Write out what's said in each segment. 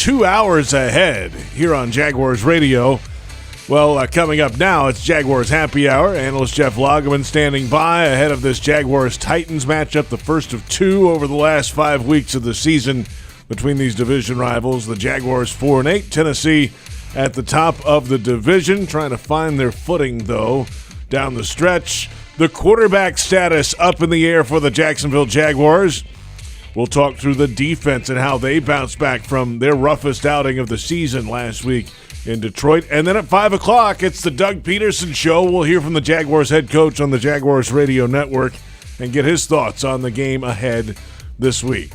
2 hours ahead here on Jaguars Radio. Well, coming up now, it's Jaguars Happy Hour. Analyst Jeff Lageman standing by ahead of this Jaguars-Titans matchup, the first of two over the last 5 weeks of the season between these division rivals. The Jaguars 4-8, Tennessee at the top of the division, trying to find their footing, though, down the stretch. The quarterback status up in the air for the Jacksonville Jaguars. We'll talk through the defense and how they bounce back from their roughest outing of the season last week in Detroit. And then at 5 o'clock, it's the Doug Pederson Show. We'll hear from the Jaguars head coach on the Jaguars Radio Network and get his thoughts on the game ahead this week.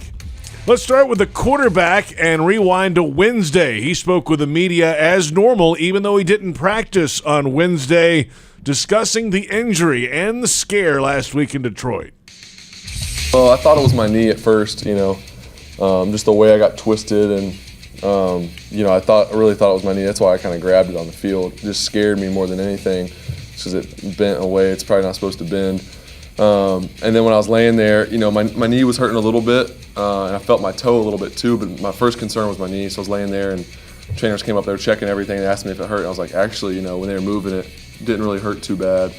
Let's start with the quarterback and rewind to Wednesday. He spoke with the media as normal, even though he didn't practice on Wednesday, discussing the injury and the scare last week in Detroit. Well, I thought it was my knee at first, just the way I got twisted, and I really thought it was my knee. That's why I kind of grabbed it on the field. It just scared me more than anything, because it bent away. It's probably not supposed to bend. And then when I was laying there, my knee was hurting a little bit, and I felt my toe a little bit too. But my first concern was my knee, so I was laying there, and trainers came up there checking everything. They asked me if it hurt. And I was like, actually, when they were moving it, didn't really hurt too bad.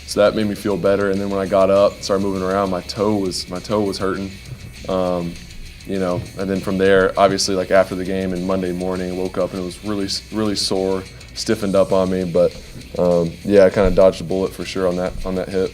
So that made me feel better. And then when I got up, started moving around, my toe was hurting. And then from there, obviously, like after the game and Monday morning, I woke up and it was really, really sore, stiffened up on me. But I kind of dodged a bullet for sure on that hit.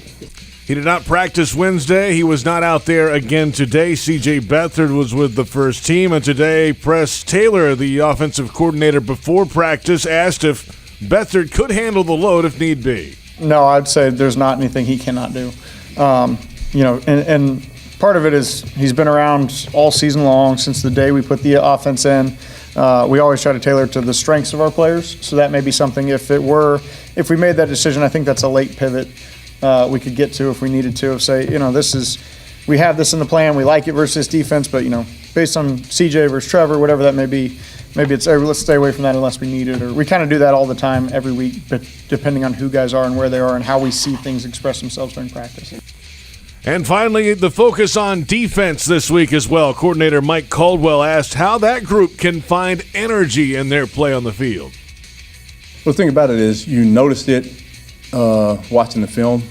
He did not practice Wednesday. He was not out there again today. C.J. Beathard was with the first team. And today, Press Taylor, the offensive coordinator, before practice, asked if Beathard could handle the load if need be. No, I'd say there's not anything he cannot do. And part of it is he's been around all season long since the day we put the offense in. We always try to tailor it to the strengths of our players. So that may be something if we made that decision, I think that's a late pivot we could get to if we needed to. Say, we have this in the plan, we like it versus defense, but based on CJ versus Trevor, whatever that may be, maybe it's let's stay away from that unless we need it. Or we kind of do that all the time every week, but depending on who guys are and where they are and how we see things express themselves during practice. And finally, the focus on defense this week as well. Coordinator Mike Caldwell asked how that group can find energy in their play on the field. Well, the thing about it is you noticed it watching the film.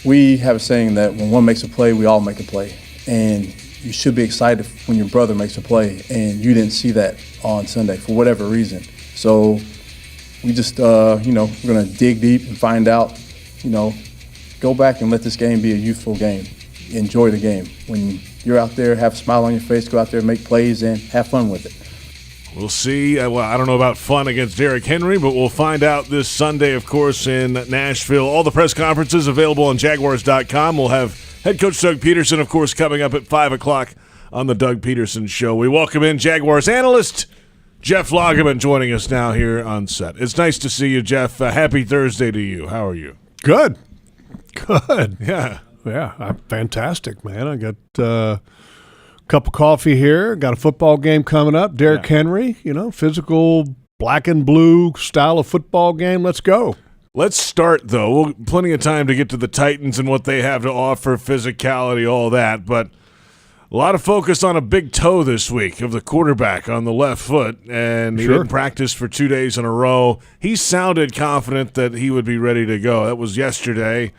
We have a saying that when one makes a play, we all make a play. And you should be excited when your brother makes a play, and you didn't see that on Sunday for whatever reason. So we just, we're going to dig deep and find out, go back and let this game be a youthful game. Enjoy the game. When you're out there, have a smile on your face, go out there, make plays, and have fun with it. We'll see. I don't know about fun against Derrick Henry, but we'll find out this Sunday, of course, in Nashville. All the press conferences available on Jaguars.com. We'll have head coach Doug Pederson, of course, coming up at 5 o'clock on the Doug Pederson Show. We welcome in Jaguars analyst Jeff Lageman joining us now here on set. It's nice to see you, Jeff. Happy Thursday to you. How are you? Good. Yeah. I'm fantastic, man. I got a cup of coffee here. Got a football game coming up. Derrick Henry, physical black and blue style of football game. Let's go. Let's start, though. Plenty of time to get to the Titans and what they have to offer, physicality, all that. But a lot of focus on a big toe this week of the quarterback on the left foot, and he didn't practice for 2 days in a row. He sounded confident that he would be ready to go. That was yesterday.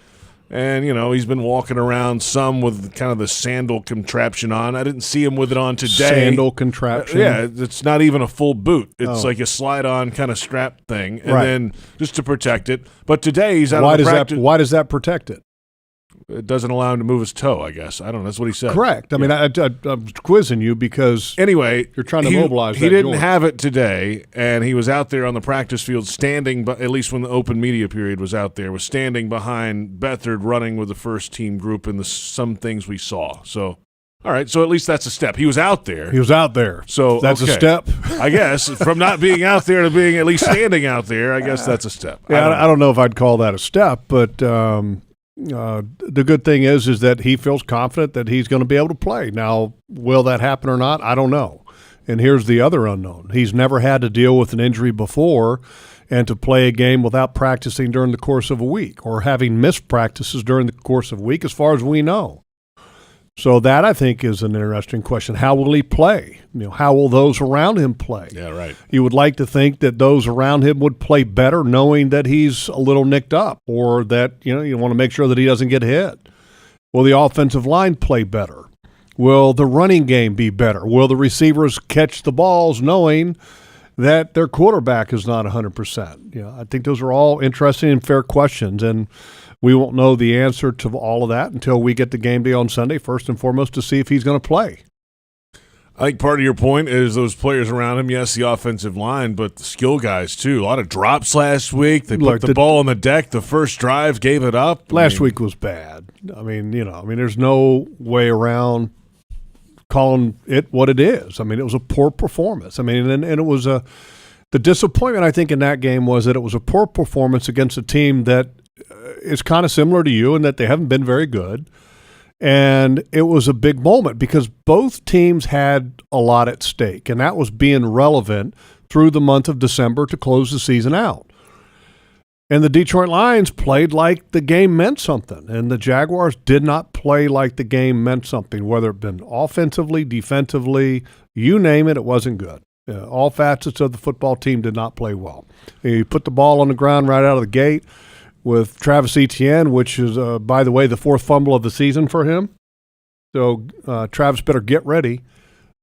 And, he's been walking around some with kind of the sandal contraption on. I didn't see him with it on today. Sandal contraption? Yeah, it's not even a full boot. It's like a slide-on kind of strap thing, and then just to protect it. But today he's out of the practice. Why does that protect it? It doesn't allow him to move his toe, I guess. I don't know. That's what he said. Correct. I mean, I'm quizzing you because anyway, you're trying to mobilize that He didn't joint. have it today, and he was out there on the practice field standing, but at least when the open media period was out there, was standing behind Beathard running with the first team group in some things we saw. So, all right, so at least that's a step. He was out there. So that's a step. I guess from not being out there to being at least standing out there, I guess that's a step. Yeah, I don't know if I'd call that a step, but the good thing is that he feels confident that he's going to be able to play. Now, will that happen or not? I don't know. And here's the other unknown. He's never had to deal with an injury before, and to play a game without practicing during the course of a week or having missed practices during the course of a week, as far as we know. So that, I think, is an interesting question. How will he play? How will those around him play? Yeah, right. You would like to think that those around him would play better, knowing that he's a little nicked up, or that you want to make sure that he doesn't get hit. Will the offensive line play better? Will the running game be better? Will the receivers catch the balls knowing that their quarterback is not 100%? I think those are all interesting and fair questions, and we won't know the answer to all of that until we get the game day on Sunday, first and foremost, to see if he's going to play. I think part of your point is those players around him, yes, the offensive line, but the skill guys, too. A lot of drops last week. They put the ball on the deck. The first drive, gave it up. Last week was bad. There's no way around calling it what it is. It was a poor performance. And it was the disappointment, I think, in that game was that it was a poor performance against a team that is kind of similar to you in that they haven't been very good. And it was a big moment because both teams had a lot at stake, and that was being relevant through the month of December to close the season out. And the Detroit Lions played like the game meant something, and the Jaguars did not play like the game meant something, whether it been offensively, defensively, you name it, it wasn't good. All facets of the football team did not play well. You put the ball on the ground right out of the gate with Travis Etienne, which is, by the way, the fourth fumble of the season for him. So Travis better get ready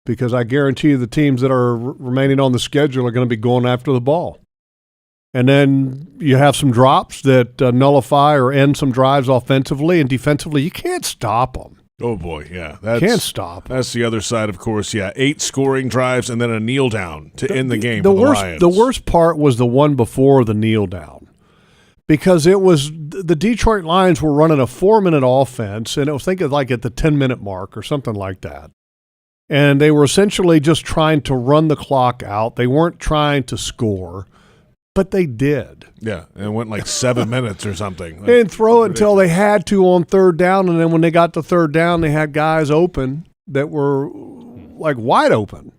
because I guarantee you the teams that are remaining on the schedule are going to be going after the ball. And then you have some drops that nullify or end some drives offensively, and defensively you can't stop them. Oh, boy, yeah. Can't stop. That's the other side, of course, yeah. 8 scoring drives and then a kneel down to end the game for the Lions. The worst part was the one before the kneel down. Because it was the Detroit Lions were running a 4-minute offense, and it was thinking like at the 10-minute mark or something like that. And they were essentially just trying to run the clock out. They weren't trying to score, but they did. Yeah, and it went like 7 minutes or something. And throw it until they had to on third down, and then when they got to third down, they had guys open that were like wide open.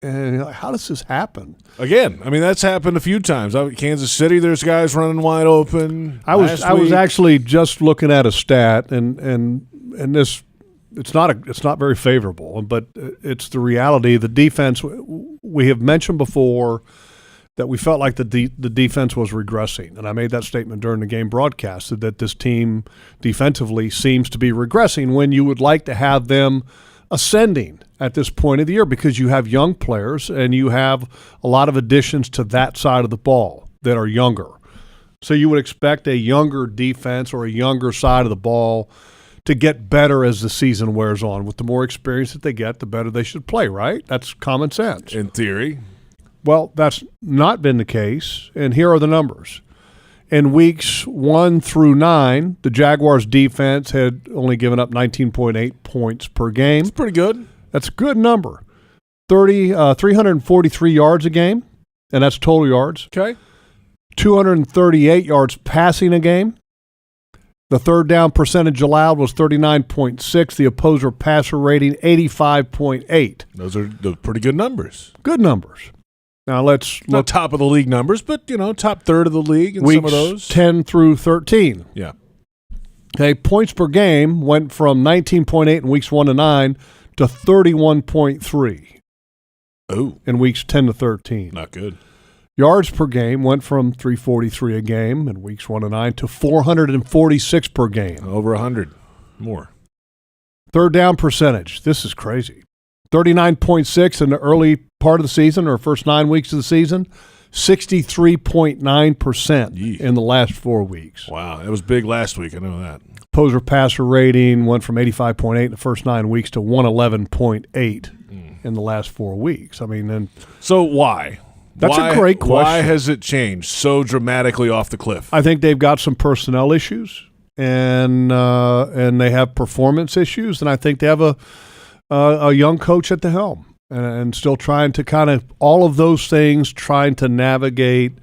And how does this happen? Again, that's happened a few times. Out in Kansas City, there's guys running wide open. I was actually just looking at a stat, and this it's not very favorable, but it's the reality. The defense, we have mentioned before that we felt like the defense was regressing, and I made that statement during the game broadcast that this team defensively seems to be regressing when you would like to have them ascending at this point of the year because you have young players and you have a lot of additions to that side of the ball that are younger. So you would expect a younger defense or a younger side of the ball to get better as the season wears on. With the more experience that they get, the better they should play, right? That's common sense. In theory. Well, that's not been the case, and here are the numbers. In weeks 1 through 9, the Jaguars' defense had only given up 19.8 points per game. That's pretty good. That's a good number. 343 yards a game, and that's total yards. Okay. 238 yards passing a game. The third down percentage allowed was 39.6. The opposer passer rating, 85.8. Those are the pretty good numbers. Good numbers. Now let's look. Not top of the league numbers, but, top third of the league in weeks some of those. 10 through 13. Yeah. Okay, points per game went from 19.8 in weeks 1 to 9 to 31.3 in weeks 10 to 13. Not good. Yards per game went from 343 a game in weeks 1 to 9 to 446 per game. Over 100 more. Third down percentage. This is crazy. 39.6 in the early part of the season or first 9 weeks of the season. 63.9% in the last 4 weeks. Wow, that was big last week. I know that. Opposer passer rating went from 85.8 in the first 9 weeks to 111.8 in the last 4 weeks. So why? That's a great question. Why has it changed so dramatically off the cliff? I think they've got some personnel issues, and they have performance issues, and I think they have a young coach at the helm. And still trying to kind of all of those things, trying to navigate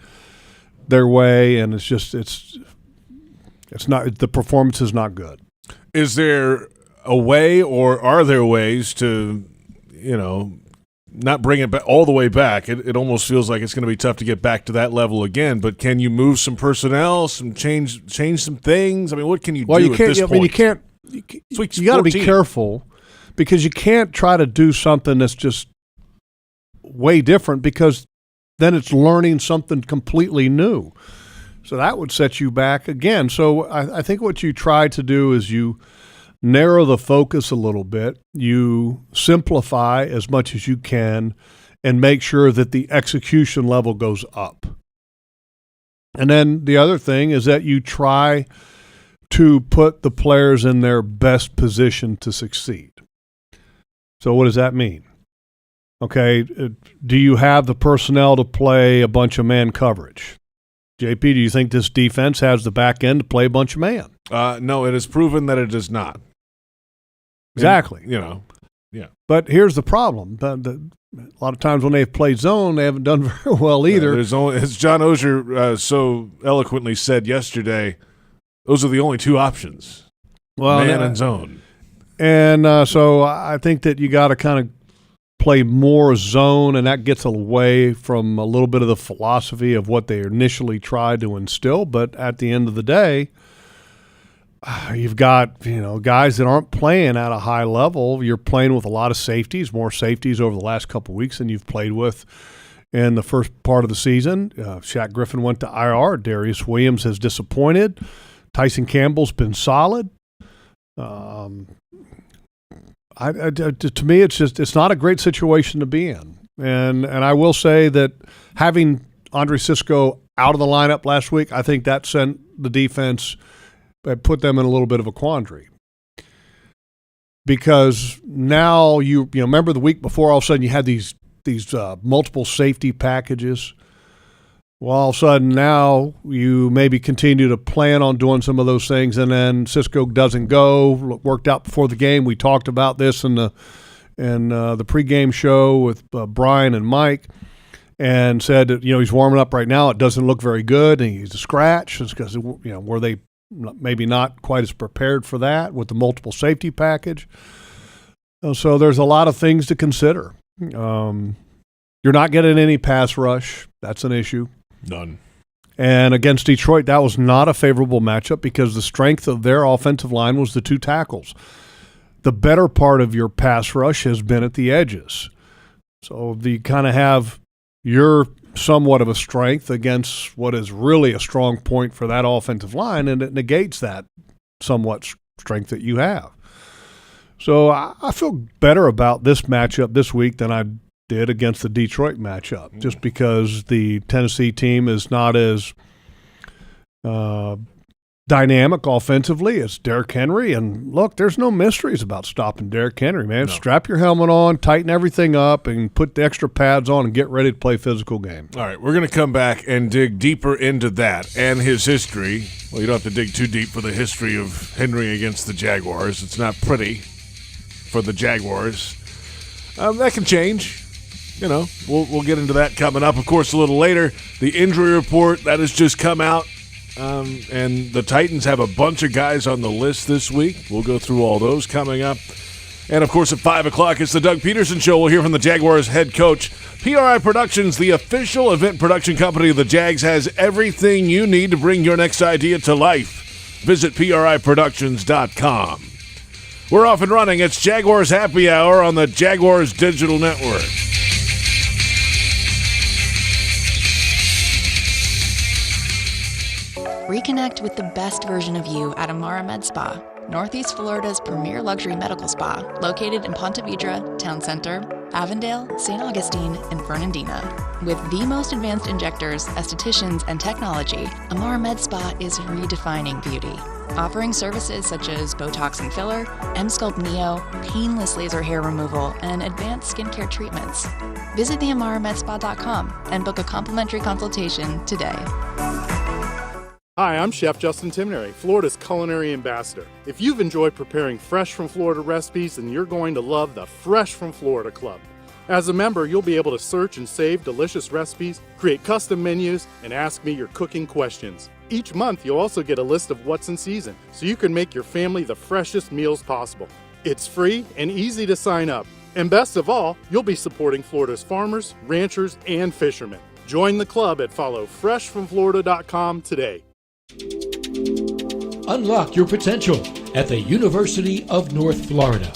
their way, and it's not, the performance is not good. Is there a way, or are there ways to, not bring it back all the way back? It almost feels like it's going to be tough to get back to that level again. But can you move some personnel, change some things? What can you do at this point? You can't you got to be careful because you can't try to do something that's just way different because then it's learning something completely new. So that would set you back again. So I think what you try to do is you narrow the focus a little bit. You simplify as much as you can and make sure that the execution level goes up. And then the other thing is that you try to put the players in their best position to succeed. So what does that mean? Okay, do you have the personnel to play a bunch of man coverage? JP, do you think this defense has the back end to play a bunch of man? No, it is proven that it does not. Exactly. And, yeah. But here's the problem. A lot of times when they've played zone, they haven't done very well either. There's only, as John Oehser so eloquently said yesterday, those are the only two options, man and zone. And so I think that you got to kind of play more zone, and that gets away from a little bit of the philosophy of what they initially tried to instill. But at the end of the day, you've got guys that aren't playing at a high level. You're playing with a lot of safeties, more safeties over the last couple of weeks than you've played with in the first part of the season. Shaq Griffin went to IR. Darius Williams has disappointed. Tyson Campbell's been solid. To me, it's not a great situation to be in. And I will say that having Andre Cisco out of the lineup last week, I think that sent the defense, put them in a little bit of a quandary. Because now you remember the week before, all of a sudden you had these multiple safety packages. Well, all of a sudden now you maybe continue to plan on doing some of those things, and then Cisco doesn't go. Worked out before the game. We talked about this in the pregame show with Brian and Mike, and said that he's warming up right now. It doesn't look very good, and he's a scratch. It's because were they maybe not quite as prepared for that with the multiple safety package. So there's a lot of things to consider. You're not getting any pass rush. That's an issue. None. And against Detroit, that was not a favorable matchup because the strength of their offensive line was the two tackles. The better part of your pass rush has been at the edges. So you kind of have your somewhat of a strength against what is really a strong point for that offensive line, and it negates that somewhat strength that you have. So I feel better about this matchup this week than I did against the Detroit matchup, just because the Tennessee team is not as dynamic offensively as Derrick Henry. And look, there's no mysteries about stopping Derrick Henry, man. No. Strap your helmet on, tighten everything up, and put the extra pads on and get ready to play a physical game. All right, we're going to come back and dig deeper into that and his history. Well, you don't have to dig too deep for the history of Henry against the Jaguars. It's not pretty for the Jaguars. That can change. We'll get into that coming up. Of course, a little later, the injury report that has just come out. And the Titans have a bunch of guys on the list this week. We'll go through all those coming up. And, of course, at 5 o'clock, it's the Doug Pederson Show. We'll hear from the Jaguars head coach. PRI Productions, the official event production company of the Jags, has everything you need to bring your next idea to life. Visit PRIProductions.com. We're off and running. It's Jaguars Happy Hour on the Jaguars Digital Network. Reconnect with the best version of you at Amara Med Spa, Northeast Florida's premier luxury medical spa, located in Ponte Vedra, Town Center, Avondale, St. Augustine, and Fernandina. With the most advanced injectors, estheticians, and technology, Amara Med Spa is redefining beauty, offering services such as Botox and filler, M-Sculpt Neo, painless laser hair removal, and advanced skincare treatments. Visit theamaramedspa.com and book a complimentary consultation today. Hi, I'm Chef Justin Timnery, Florida's culinary ambassador. If you've enjoyed preparing fresh from Florida recipes, then you're going to love the Fresh from Florida Club. As a member, you'll be able to search and save delicious recipes, create custom menus, and ask me your cooking questions. Each month, you'll also get a list of what's in season, so you can make your family the freshest meals possible. It's free and easy to sign up. And best of all, you'll be supporting Florida's farmers, ranchers, and fishermen. Join the club at followfreshfromflorida.com today. Unlock your potential at the University of North Florida.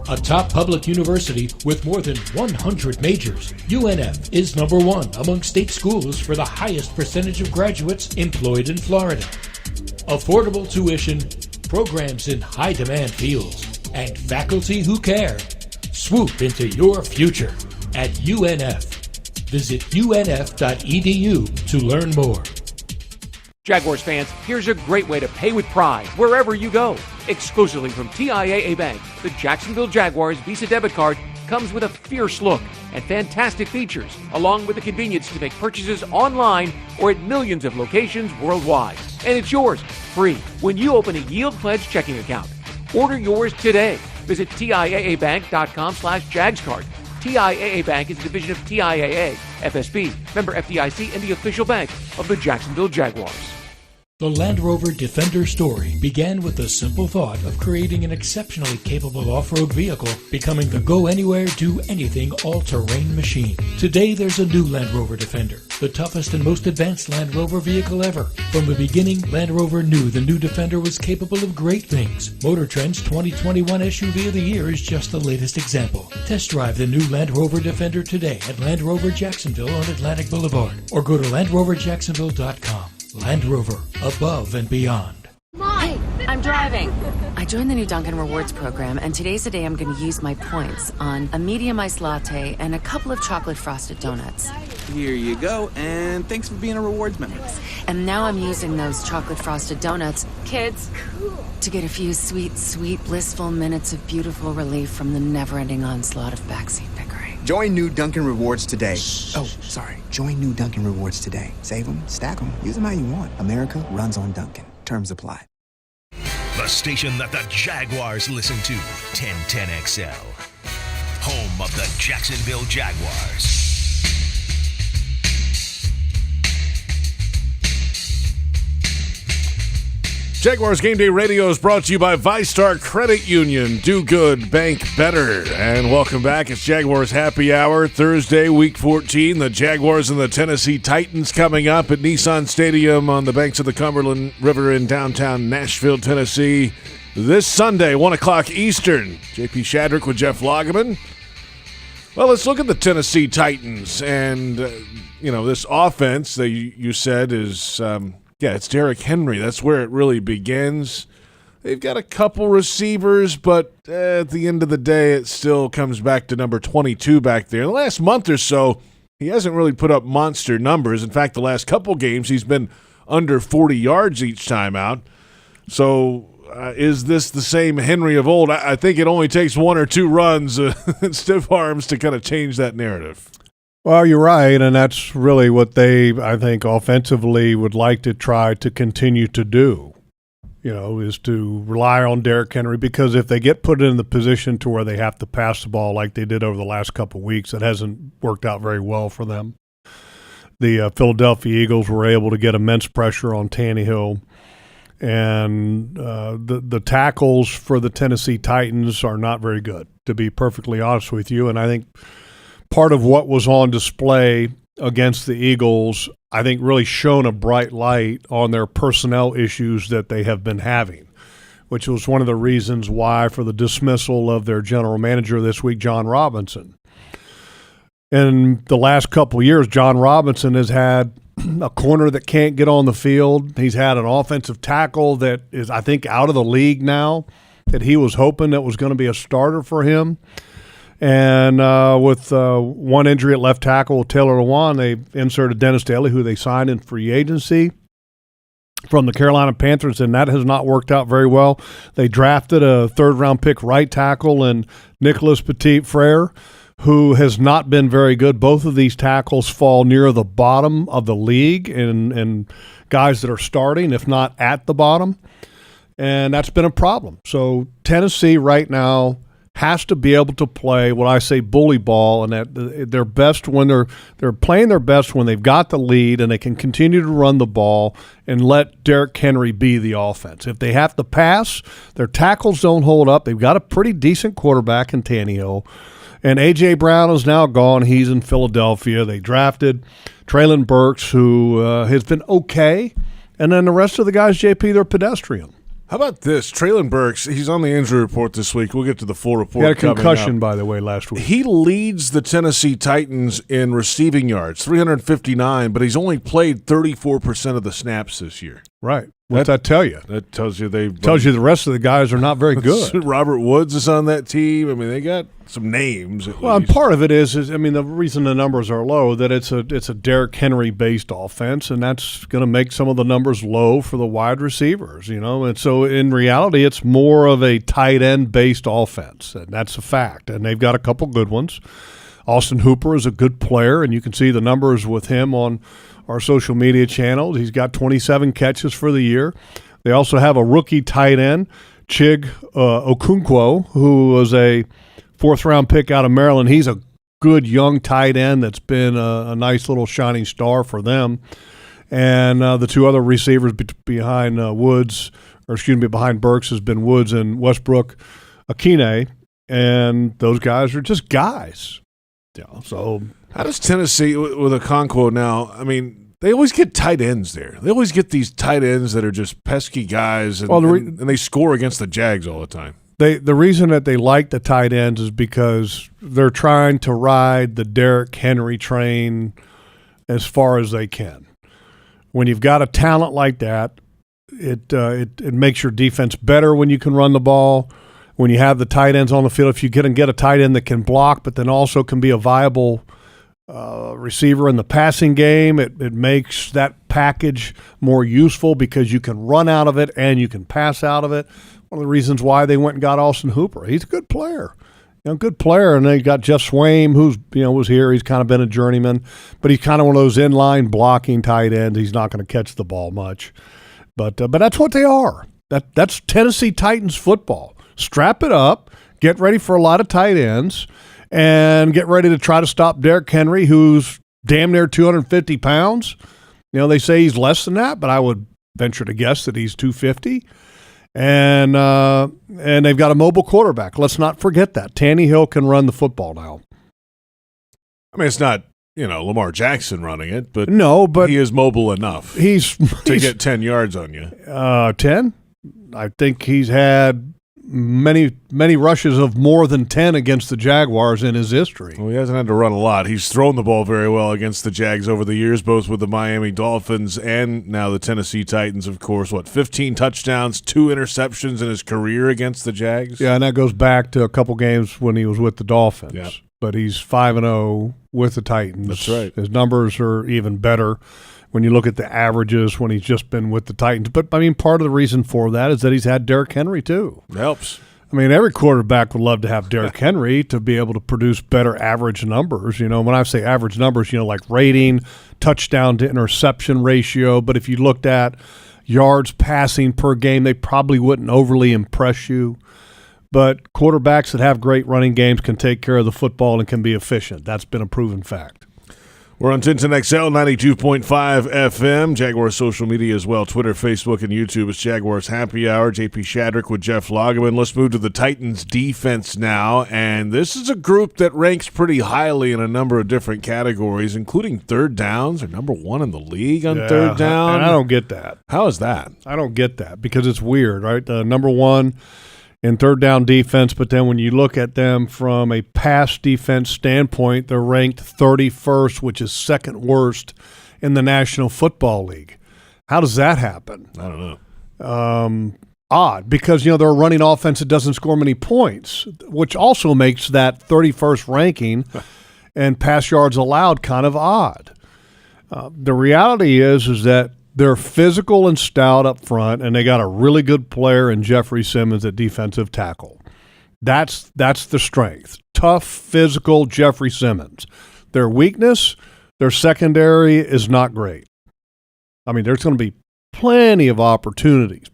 A top public university with more than 100 majors, UNF is number one among state schools for the highest percentage of graduates employed in Florida. Affordable tuition, programs in high-demand fields, and faculty who care. Swoop into your future at UNF. Visit unf.edu to learn more. Jaguars fans, here's a great way to pay with pride wherever you go. Exclusively from TIAA Bank, the Jacksonville Jaguars Visa debit card comes with a fierce look and fantastic features, along with the convenience to make purchases online or at millions of locations worldwide. And it's yours, free, when you open a Yield Pledge checking account. Order yours today. Visit TIAABank.com/JagsCard. TIAA Bank is a division of TIAA, FSB, member FDIC, and the official bank of the Jacksonville Jaguars. The Land Rover Defender story began with the simple thought of creating an exceptionally capable off-road vehicle, becoming the go-anywhere, do-anything all-terrain machine. Today, there's a new Land Rover Defender, the toughest and most advanced Land Rover vehicle ever. From the beginning, Land Rover knew the new Defender was capable of great things. Motor Trend's 2021 SUV of the Year is just the latest example. Test drive the new Land Rover Defender today at Land Rover Jacksonville on Atlantic Boulevard, or go to LandRoverJacksonville.com. Land Rover, above and beyond. Hey, I'm driving. I joined the new Dunkin' Rewards program, and today's the day I'm going to use my points on a medium iced latte and a couple of chocolate frosted donuts. Here you go, and thanks for being a rewards member. And now I'm using those chocolate frosted donuts, kids, to get a few sweet, sweet, blissful minutes of beautiful relief from the never-ending onslaught of backseat bickering. Join new Dunkin' Rewards today. Oh, sorry. Join new Dunkin' Rewards today. Save them, stack them, use them how you want. America runs on Dunkin'. Terms apply. The station that the Jaguars listen to, 1010XL. Home of the Jacksonville Jaguars. Jaguars Game Day Radio is brought to you by ViStar Credit Union. Do good, bank better. And welcome back. It's Jaguars Happy Hour, Thursday, Week 14. The Jaguars and the Tennessee Titans coming up at Nissan Stadium on the banks of the Cumberland River in downtown Nashville, Tennessee. This Sunday, 1 o'clock Eastern. JP Shadrick with Jeff Lageman. Well, let's look at the Tennessee Titans. And, this offense that you said is... it's Derrick Henry. That's where it really begins. They've got a couple receivers, but at the end of the day, it still comes back to number 22 back there. In the last month or so, he hasn't really put up monster numbers. In fact, the last couple games, he's been under 40 yards each time out. So is this the same Henry of old? I think it only takes one or two runs and stiff arms to kind of change that narrative. Well, you're right, and that's really what they, I think, offensively would like to try to continue to do, is to rely on Derrick Henry, because if they get put in the position to where they have to pass the ball like they did over the last couple of weeks, it hasn't worked out very well for them. The Philadelphia Eagles were able to get immense pressure on Tannehill, and the tackles for the Tennessee Titans are not very good, to be perfectly honest with you, and I think part of what was on display against the Eagles, I think, really shone a bright light on their personnel issues that they have been having, which was one of the reasons why for the dismissal of their general manager this week, John Robinson. In the last couple of years, John Robinson has had a corner that can't get on the field. He's had an offensive tackle that is, I think, out of the league now, that he was hoping that was going to be a starter for him. And with one injury at left tackle, Taylor Lewan, they inserted Dennis Daly, who they signed in free agency from the Carolina Panthers, and that has not worked out very well. They drafted a third-round pick right tackle in Nicholas Petit-Frere, who has not been very good. Both of these tackles fall near the bottom of the league and guys that are starting, if not at the bottom, and that's been a problem. So Tennessee right now has to be able to play what I say bully ball, and that they're best when they're playing their best when they've got the lead and they can continue to run the ball and let Derrick Henry be the offense. If they have to pass, their tackles don't hold up. They've got a pretty decent quarterback in Tannehill, and A.J. Brown is now gone. He's in Philadelphia. They drafted Treylon Burks, who has been okay, and then the rest of the guys, JP, they're pedestrian. How about this? Traylon Burks, he's on the injury report this week. We'll get to the full report. He had a concussion, up. by the way, last week. He leads the Tennessee Titans in receiving yards, 359, but he's only played 34% of the snaps this year. Right. What's that tell you? That tells you tells you the rest of the guys are not very good. Robert Woods is on that team. I mean, they got some names. Well, and part of it is I mean, the reason the numbers are low that it's a Derrick Henry based offense, and that's going to make some of the numbers low for the wide receivers, you know. And so in reality, it's more of a tight end based offense, and that's a fact. And they've got a couple good ones. Austin Hooper is a good player, and you can see the numbers with him on our social media channels. He's got 27 catches for the year. They also have a rookie tight end, Chig Okonkwo, who was a fourth-round pick out of Maryland. He's a good young tight end that's been a nice little shining star for them. And the two other receivers behind behind Burks has been Woods and Westbrook Akine, and those guys are just guys. Yeah, so how does Tennessee with Okonkwo now? I mean, they always get tight ends there. They always get these tight ends that are just pesky guys, and, and they score against the Jags all the time. The reason that they like the tight ends is because they're trying to ride the Derrick Henry train as far as they can. When you've got a talent like that, it makes your defense better when you can run the ball. When you have the tight ends on the field, if you get a tight end that can block but then also can be a viable receiver in the passing game, it makes that package more useful because you can run out of it and you can pass out of it. One of the reasons why they went and got Austin Hooper. He's a good player. Good player. And they got Jeff Swaim, who's was here. He's kind of been a journeyman, but he's kind of one of those inline blocking tight ends. He's not going to catch the ball much. But that's what they are. That's Tennessee Titans football. Strap it up, get ready for a lot of tight ends, and get ready to try to stop Derrick Henry, who's damn near 250 pounds. They say he's less than that, but I would venture to guess that he's 250. And they've got a mobile quarterback. Let's not forget that. Tannehill can run the football now. I mean, it's not, Lamar Jackson running it, but he is mobile enough to get 10 yards on you. 10? I think he's had many rushes of more than 10 against the Jaguars in his history. Well, he hasn't had to run a lot. He's thrown the ball very well against the Jags over the years, both with the Miami Dolphins and now the Tennessee Titans, of course. 15 touchdowns, 2 interceptions in his career against the Jags? Yeah, and that goes back to a couple games when he was with the Dolphins. Yep. But he's 5-0 with the Titans. That's right. His numbers are even better when you look at the averages when he's just been with the Titans. But, I mean, part of the reason for that is that he's had Derrick Henry, too. It helps. I mean, every quarterback would love to have Derrick Henry to be able to produce better average numbers. When I say average numbers, like rating, touchdown to interception ratio. But if you looked at yards passing per game, they probably wouldn't overly impress you. But quarterbacks that have great running games can take care of the football and can be efficient. That's been a proven fact. We're on 1010XL, 92.5 FM. Jaguars social media as well. Twitter, Facebook, and YouTube. It's Jaguars Happy Hour. JP Shadrick with Jeff Lageman. Let's move to the Titans defense now. And this is a group that ranks pretty highly in a number of different categories, including third downs. They're number 1 in the league on third down. And I don't get that. How is that? I don't get that because it's weird, right? Number 1 in third down defense, but then when you look at them from a pass defense standpoint, they're ranked 31st, which is second worst in the National Football League. How does that happen? I don't know. Odd, because, they're a running offense that doesn't score many points, which also makes that 31st ranking and pass yards allowed kind of odd. The reality is that they're physical and stout up front, and they got a really good player in Jeffrey Simmons at defensive tackle. That's the strength. Tough, physical Jeffrey Simmons. Their weakness, their secondary is not great. I mean, there's going to be plenty of opportunities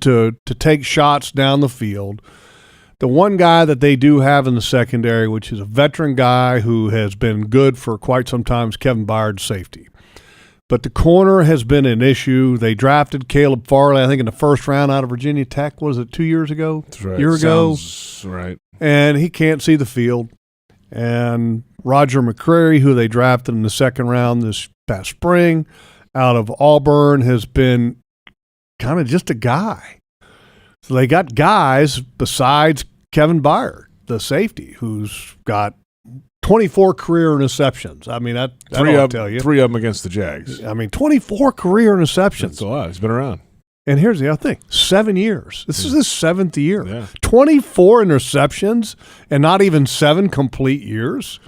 to take shots down the field. The one guy that they do have in the secondary, which is a veteran guy who has been good for quite some time, is Kevin Byard's safety. But the corner has been an issue. They drafted Caleb Farley, I think, in the first round out of Virginia Tech. What was it, 2 years ago? That's right. Year ago. Sounds right. And he can't see the field. And Roger McCreary, who they drafted in the second round this past spring, out of Auburn, has been kind of just a guy. So they got guys besides Kevin Byard, the safety, who's got 24 career interceptions. I mean, that I'll tell you. 3 of them against the Jags. I mean, 24 career interceptions. That's a lot. He's been around. And here's the other thing. 7 years. This is his 7th year. Yeah. 24 interceptions and not even 7 complete years.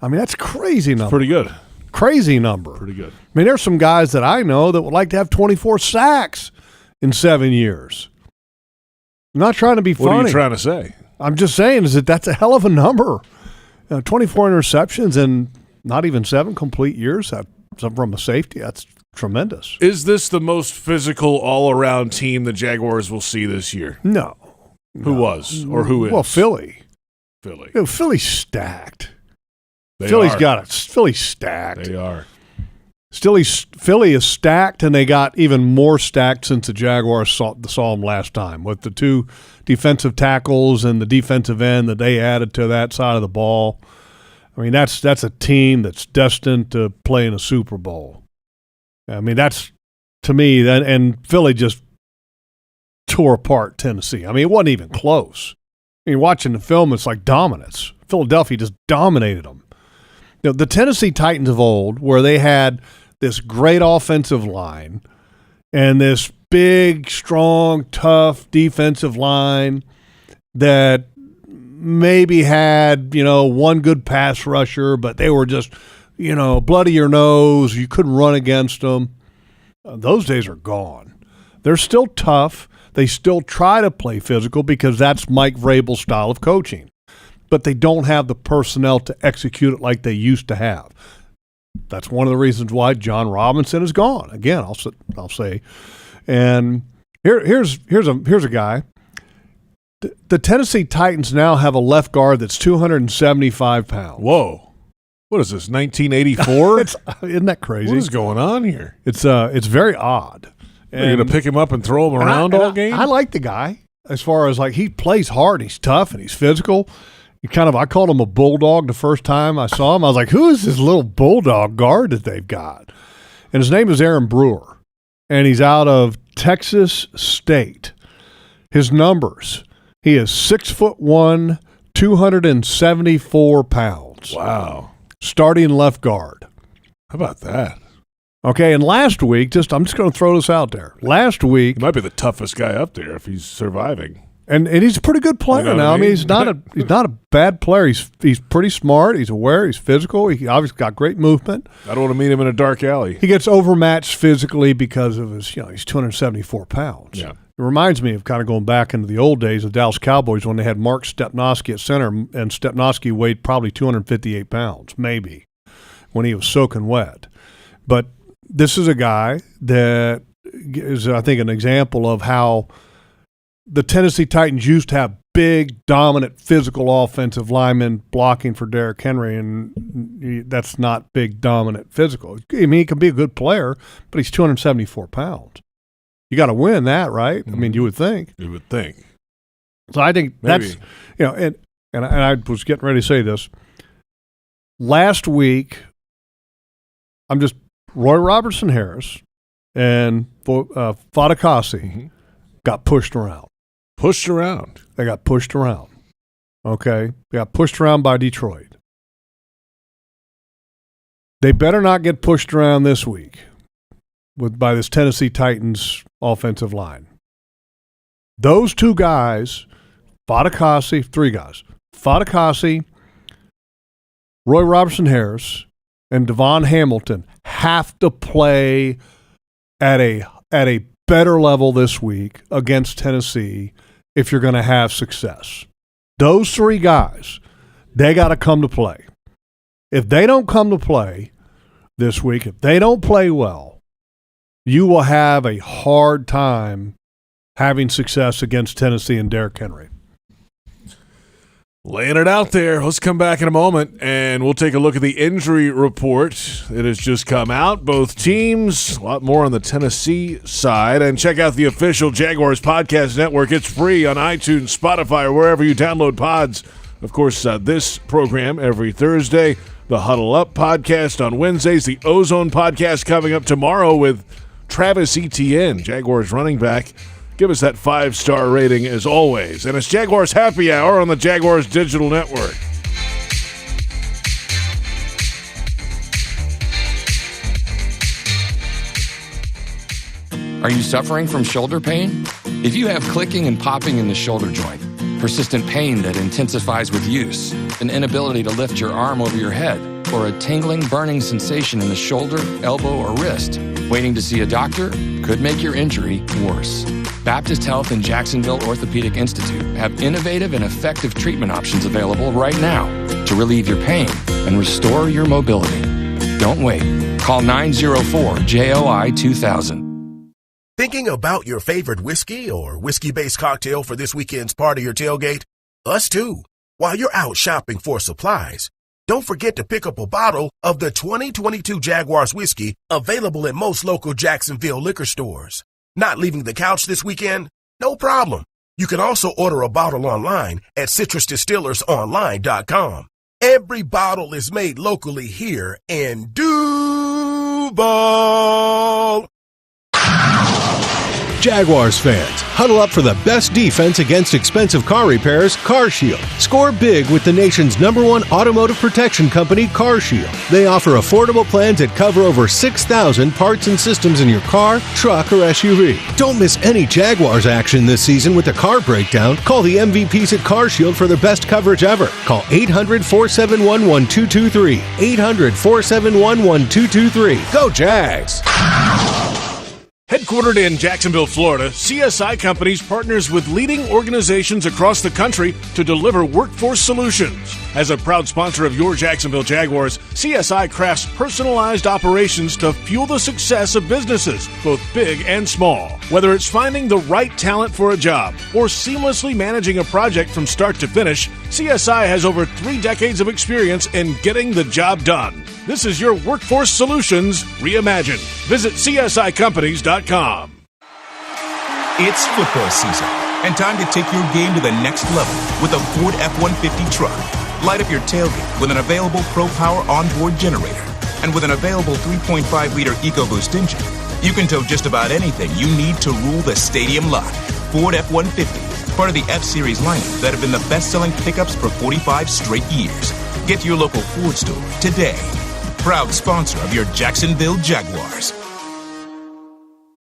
I mean, that's a crazy number. Pretty good. Crazy number. Pretty good. I mean, there's some guys that I know that would like to have 24 sacks in 7 years. I'm not trying to be funny. What are you trying to say? I'm just saying is that's a hell of a number. 24 interceptions and not even 7 complete years from a safety. That's tremendous. Is this the most physical all-around team the Jaguars will see this year? No. Who was or who is? Well, Philly. Philly's stacked. Philly's stacked. They are. Philly is stacked, and they got even more stacked since the Jaguars saw them last time with the 2 defensive tackles and the defensive end that they added to that side of the ball. I mean, that's a team that's destined to play in a Super Bowl. I mean, that's, to me, and Philly just tore apart Tennessee. I mean, it wasn't even close. I mean, watching the film, it's like dominance. Philadelphia just dominated them. You know, the Tennessee Titans of old, where they had this great offensive line and this big, strong, tough defensive line that maybe had, one good pass rusher, but they were just, blood of your nose. You couldn't run against them. Those days are gone. They're still tough. They still try to play physical because that's Mike Vrabel's style of coaching. But they don't have the personnel to execute it like they used to have. That's one of the reasons why John Robinson is gone. Again, I'll say. And here's a guy. The Tennessee Titans now have a left guard that's 275 pounds. Whoa. What is this, 1984? Isn't that crazy? What is going on here? It's very odd. You're going to pick him up and throw him around all game? I like the guy as far as, he plays hard, he's tough, and he's physical. I called him a bulldog the first time I saw him. I was like, who is this little bulldog guard that they've got? And his name is Aaron Brewer, and he's out of Texas State. His numbers, he is 6'1", 274 pounds. Wow. Starting left guard. How about that? Okay, and last week, I'm just going to throw this out there. Last week, he might be the toughest guy up there if he's surviving. And he's a pretty good player now. I mean, he's not a bad player. He's pretty smart. He's aware. He's physical. He obviously got great movement. I don't want to meet him in a dark alley. He gets overmatched physically because of his, he's 274 pounds. Yeah. It reminds me of kind of going back into the old days of Dallas Cowboys when they had Mark Stepnoski at center, and Stepnoski weighed probably 258 pounds, maybe, when he was soaking wet. But this is a guy that is, I think, an example of how the Tennessee Titans used to have big, dominant, physical offensive linemen blocking for Derrick Henry, and that's not big, dominant, physical. I mean, he can be a good player, but he's 274 pounds. You got to win that, right? I mean, you would think. You would think. So I think Maybe. that's, and I was getting ready to say this. Last week, Roy Robertson Harris and Fadakasi got pushed around. Pushed around. They got pushed around. Okay? They got pushed around by Detroit. They better not get pushed around this week by this Tennessee Titans offensive line. Those 2 guys, three guys, Fadakasi, Roy Robertson Harris, and Devon Hamilton have to play at a better level this week against Tennessee if you're going to have success. Those 3 guys, they got to come to play. If they don't come to play this week, if they don't play well, you will have a hard time having success against Tennessee and Derrick Henry. Laying it out there. Let's come back in a moment, and we'll take a look at the injury report. It has just come out. Both teams, a lot more on the Tennessee side. And check out the official Jaguars Podcast Network. It's free on iTunes, Spotify, or wherever you download pods. Of course, this program every Thursday, the Huddle Up podcast on Wednesdays, the Ozone podcast coming up tomorrow with Travis Etienne, Jaguars running back. Give us that 5-star rating as always. And it's Jaguars Happy Hour on the Jaguars Digital Network. Are you suffering from shoulder pain? If you have clicking and popping in the shoulder joint, persistent pain that intensifies with use, an inability to lift your arm over your head, or a tingling, burning sensation in the shoulder, elbow, or wrist, waiting to see a doctor could make your injury worse. Baptist Health and Jacksonville Orthopedic Institute have innovative and effective treatment options available right now to relieve your pain and restore your mobility. Don't wait. Call 904-JOI-2000. Thinking about your favorite whiskey or whiskey-based cocktail for this weekend's party or tailgate? Us too. While you're out shopping for supplies, don't forget to pick up a bottle of the 2022 Jaguars whiskey available at most local Jacksonville liquor stores. Not leaving the couch this weekend? No problem. You can also order a bottle online at citrusdistillersonline.com. Every bottle is made locally here in Duval. Jaguars fans, huddle up for the best defense against expensive car repairs, CarShield. Score big with the nation's #1 automotive protection company, CarShield. They offer affordable plans that cover over 6,000 parts and systems in your car, truck, or SUV. Don't miss any Jaguars action this season with a car breakdown. Call the MVPs at CarShield for their best coverage ever. Call 800-471-1223. 800-471-1223. Go Jags! Headquartered in Jacksonville, Florida, CSI Companies partners with leading organizations across the country to deliver workforce solutions. As a proud sponsor of your Jacksonville Jaguars, CSI crafts personalized operations to fuel the success of businesses, both big and small. Whether it's finding the right talent for a job or seamlessly managing a project from start to finish, CSI has over 3 decades of experience in getting the job done. This is your workforce solutions reimagined. Visit CSICompanies.com. It's football season, and time to take your game to the next level with a Ford F-150 truck. Light up your tailgate with an available Pro Power onboard generator. And with an available 3.5-liter EcoBoost engine, you can tow just about anything you need to rule the stadium lot. Ford F-150, part of the F-Series lineup that have been the best-selling pickups for 45 straight years. Get to your local Ford store today. Proud sponsor of your Jacksonville Jaguars.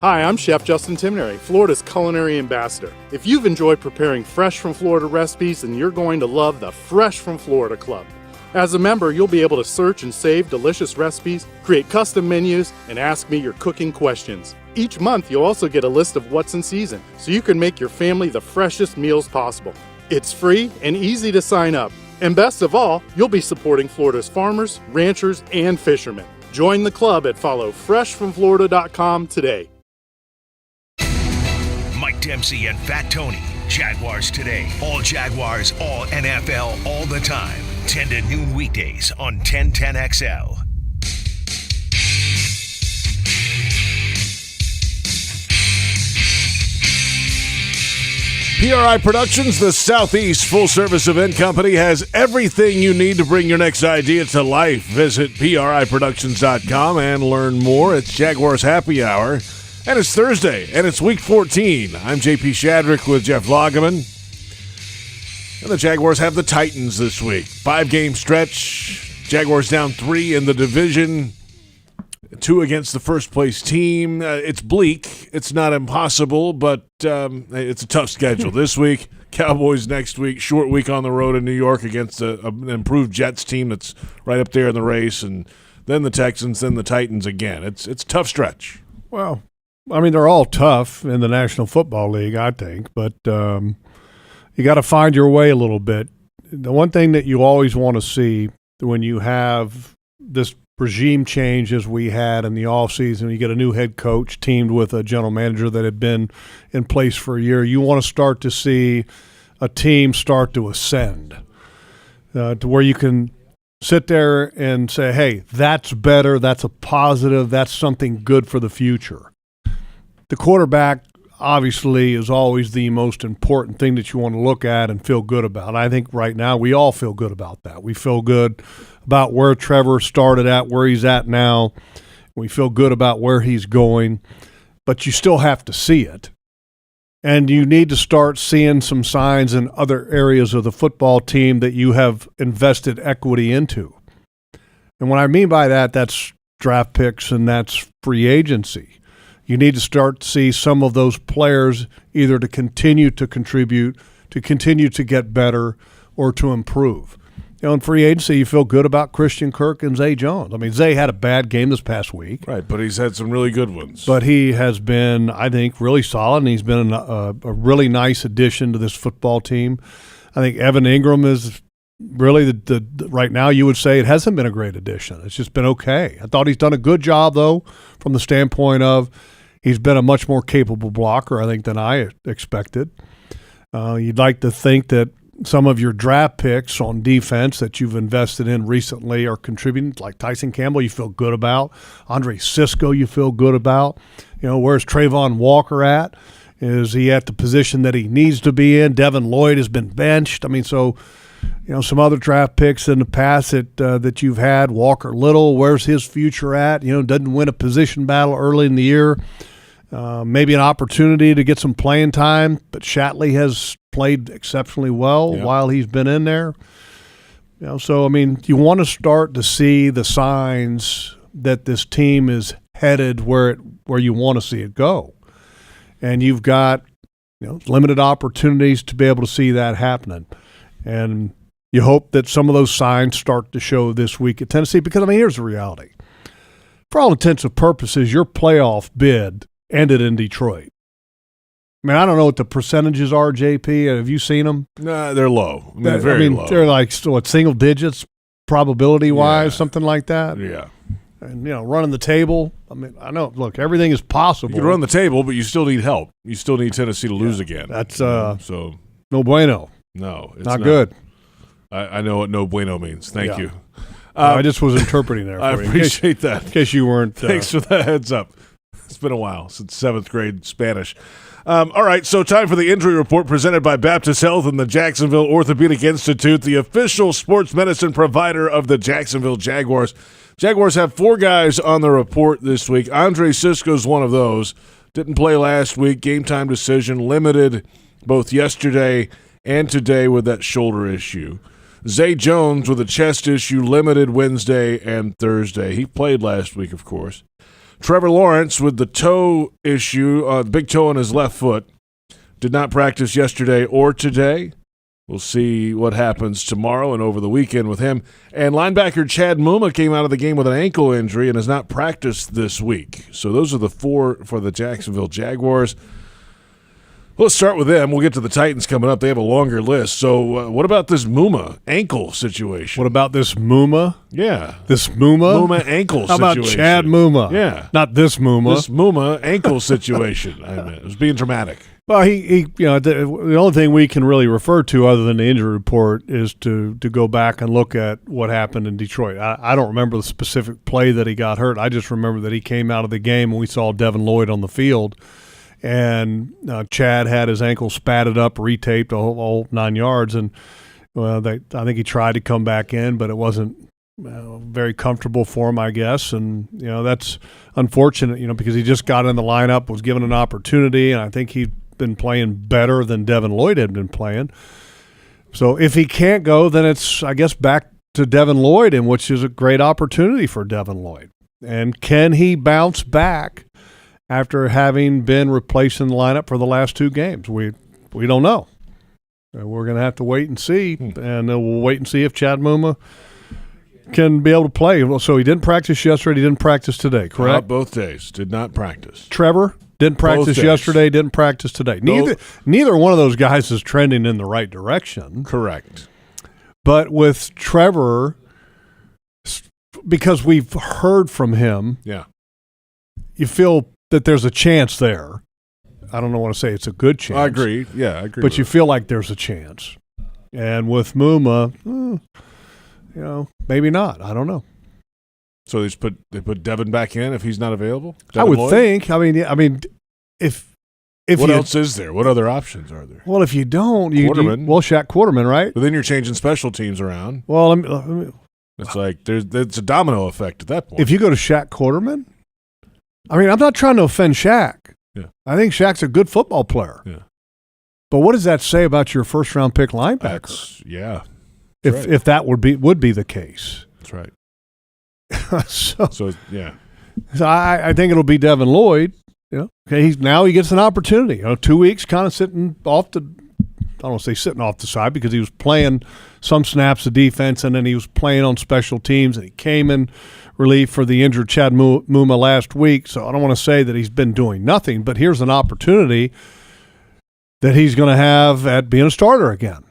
Hi, I'm Chef Justin Timnary, Florida's culinary ambassador. If you've enjoyed preparing fresh from Florida recipes, then you're going to love the Fresh from Florida Club. As a member, you'll be able to search and save delicious recipes, create custom menus, and ask me your cooking questions. Each month, you'll also get a list of what's in season, so you can make your family the freshest meals possible. It's free and easy to sign up. And best of all, you'll be supporting Florida's farmers, ranchers, and fishermen. Join the club at followfreshfromflorida.com today. Mike Dempsey and Fat Tony, Jaguars Today. All Jaguars, all NFL, all the time. 10 to noon weekdays on 1010XL. PRI Productions, the Southeast full-service event company, has everything you need to bring your next idea to life. Visit PRIProductions.com and learn more. It's Jaguars Happy Hour, and it's Thursday, and it's Week 14. I'm JP Shadrick with Jeff Lageman. And the Jaguars have the Titans this week. 5-game stretch. Jaguars down 3 in the division. 2 against the first-place team. It's bleak. It's not impossible, but it's a tough schedule. This week, Cowboys next week, short week on the road in New York against an improved Jets team that's right up there in the race, and then the Texans, then the Titans again. It's a tough stretch. Well, I mean, they're all tough in the National Football League, I think, but you got to find your way a little bit. The one thing that you always want to see when you have this regime change as we had in the offseason, you get a new head coach teamed with a general manager that had been in place for a year, you want to start to see a team start to ascend to where you can sit there and say, hey, that's better, that's a positive, that's something good for the future. The quarterback obviously is always the most important thing that you want to look at and feel good about. I think right now we all feel good about that. We feel good about where Trevor started at, where he's at now. We feel good about where he's going. but you still have to see it. And you need to start seeing some signs in other areas of the football team that you have invested equity into. And what I mean by that, that's draft picks and that's free agency. You need to start to see some of those players either to continue to contribute, to continue to get better, or to improve. In free agency, you feel good about Christian Kirk and Zay Jones. I mean, Zay had a bad game this past week. Right, but he's had some really good ones. But he has been, I think, really solid, and he's been a really nice addition to this football team. I think Evan Ingram is really, the right now you would say it hasn't been a great addition. It's just been okay. I thought he's done a good job, though, from the standpoint of he's been a much more capable blocker, I think, than I expected. You'd like to think that some of your draft picks on defense that you've invested in recently are contributing, like Tyson Campbell you feel good about. Andre Sisco you feel good about. Where's Trayvon Walker at? Is he at the position that he needs to be in? Devin Lloyd has been benched. I mean, so, some other draft picks in the past that you've had, Walker Little, where's his future at? Doesn't win a position battle early in the year. Maybe an opportunity to get some playing time, but Shatley has played exceptionally well while he's been in there. So, I mean, you want to start to see the signs that this team is headed where you want to see it go. And you've got limited opportunities to be able to see that happening. And you hope that some of those signs start to show this week at Tennessee because, I mean, here's the reality. For all intents and purposes, your playoff bid ended in Detroit. I mean, I don't know what the percentages are, JP. Have you seen them? Nah, they're low. They're very low. They're like single digits probability-wise, something like that. Yeah. And, running the table. I mean, I know, look, everything is possible. You can run the table, but you still need help. You still need Tennessee to lose again. That's so no bueno. No, it's not good. I know what no bueno means. Thank you. I just was interpreting there for I you. appreciate that. In case you weren't. Thanks for the heads up. It's been a while since 7th grade Spanish. All right, so time for the injury report presented by Baptist Health and the Jacksonville Orthopedic Institute, the official sports medicine provider of the Jacksonville Jaguars. Jaguars have 4 guys on the report this week. Andre Sisco's one of those. Didn't play last week. Game time decision, limited both yesterday and today with that shoulder issue. Zay Jones with a chest issue, limited Wednesday and Thursday. He played last week, of course. Trevor Lawrence with the toe issue, big toe on his left foot, did not practice yesterday or today. We'll see what happens tomorrow and over the weekend with him. And linebacker Chad Muma came out of the game with an ankle injury and has not practiced this week. So those are the 4 for the Jacksonville Jaguars. Let's start with them. We'll get to the Titans coming up. They have a longer list. So what about this Muma ankle situation? What about this Muma? Yeah. This Muma? Muma ankle How situation. about Chad Muma? Yeah. Not this Muma. This Muma ankle situation. I mean, it was being dramatic. Well, the only thing we can really refer to other than the injury report is to go back and look at what happened in Detroit. I don't remember the specific play that he got hurt. I just remember that he came out of the game and we saw Devin Lloyd on the field. And Chad had his ankle spatted up, retaped, all 9 yards. And, I think he tried to come back in, but it wasn't very comfortable for him, I guess. And, that's unfortunate, because he just got in the lineup, was given an opportunity, and I think he'd been playing better than Devin Lloyd had been playing. So if he can't go, then it's, I guess, back to Devin Lloyd, and which is a great opportunity for Devin Lloyd. And can he bounce back after having been replaced in the lineup for the last 2 games? We don't know. We're going to have to wait and see, and we'll wait and see if Chad Muma can be able to play. So he didn't practice yesterday, he didn't practice today, correct? Not both days. Did not practice. Trevor didn't practice yesterday, didn't practice today. Neither one of those guys is trending in the right direction. Correct. But with Trevor, because we've heard from him, you feel that there's a chance there. I don't want to say it's a good chance. I agree. Yeah, I agree. But you feel like there's a chance. And with Muma, maybe not. I don't know. So they put Devin back in if he's not available? I would think. I mean, if what else is there? What other options are there? Well, if you don't, Quarterman. Shaq Quarterman, right? But then you're changing special teams around. Well, let me, it's like it's a domino effect at that point. If you go to Shaq Quarterman, I mean, I'm not trying to offend Shaq. Yeah. I think Shaq's a good football player. Yeah. But what does that say about your first-round pick linebacker? Yeah. If that would be the case. That's right. so yeah. So I think it'll be Devin Lloyd. Okay, he gets an opportunity. 2 weeks kind of sitting off the I don't want to say sitting off the side because he was playing some snaps of defense and then he was playing on special teams and he came in relief for the injured Chad Muma last week. So I don't want to say that he's been doing nothing, but here's an opportunity that he's going to have at being a starter again.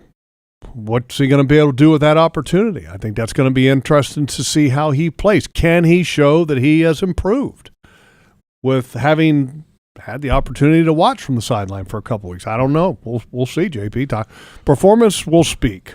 What's he going to be able to do with that opportunity? I think that's going to be interesting to see how he plays. Can he show that he has improved with having had the opportunity to watch from the sideline for a couple weeks? I don't know. We'll see, JP. Performance will speak.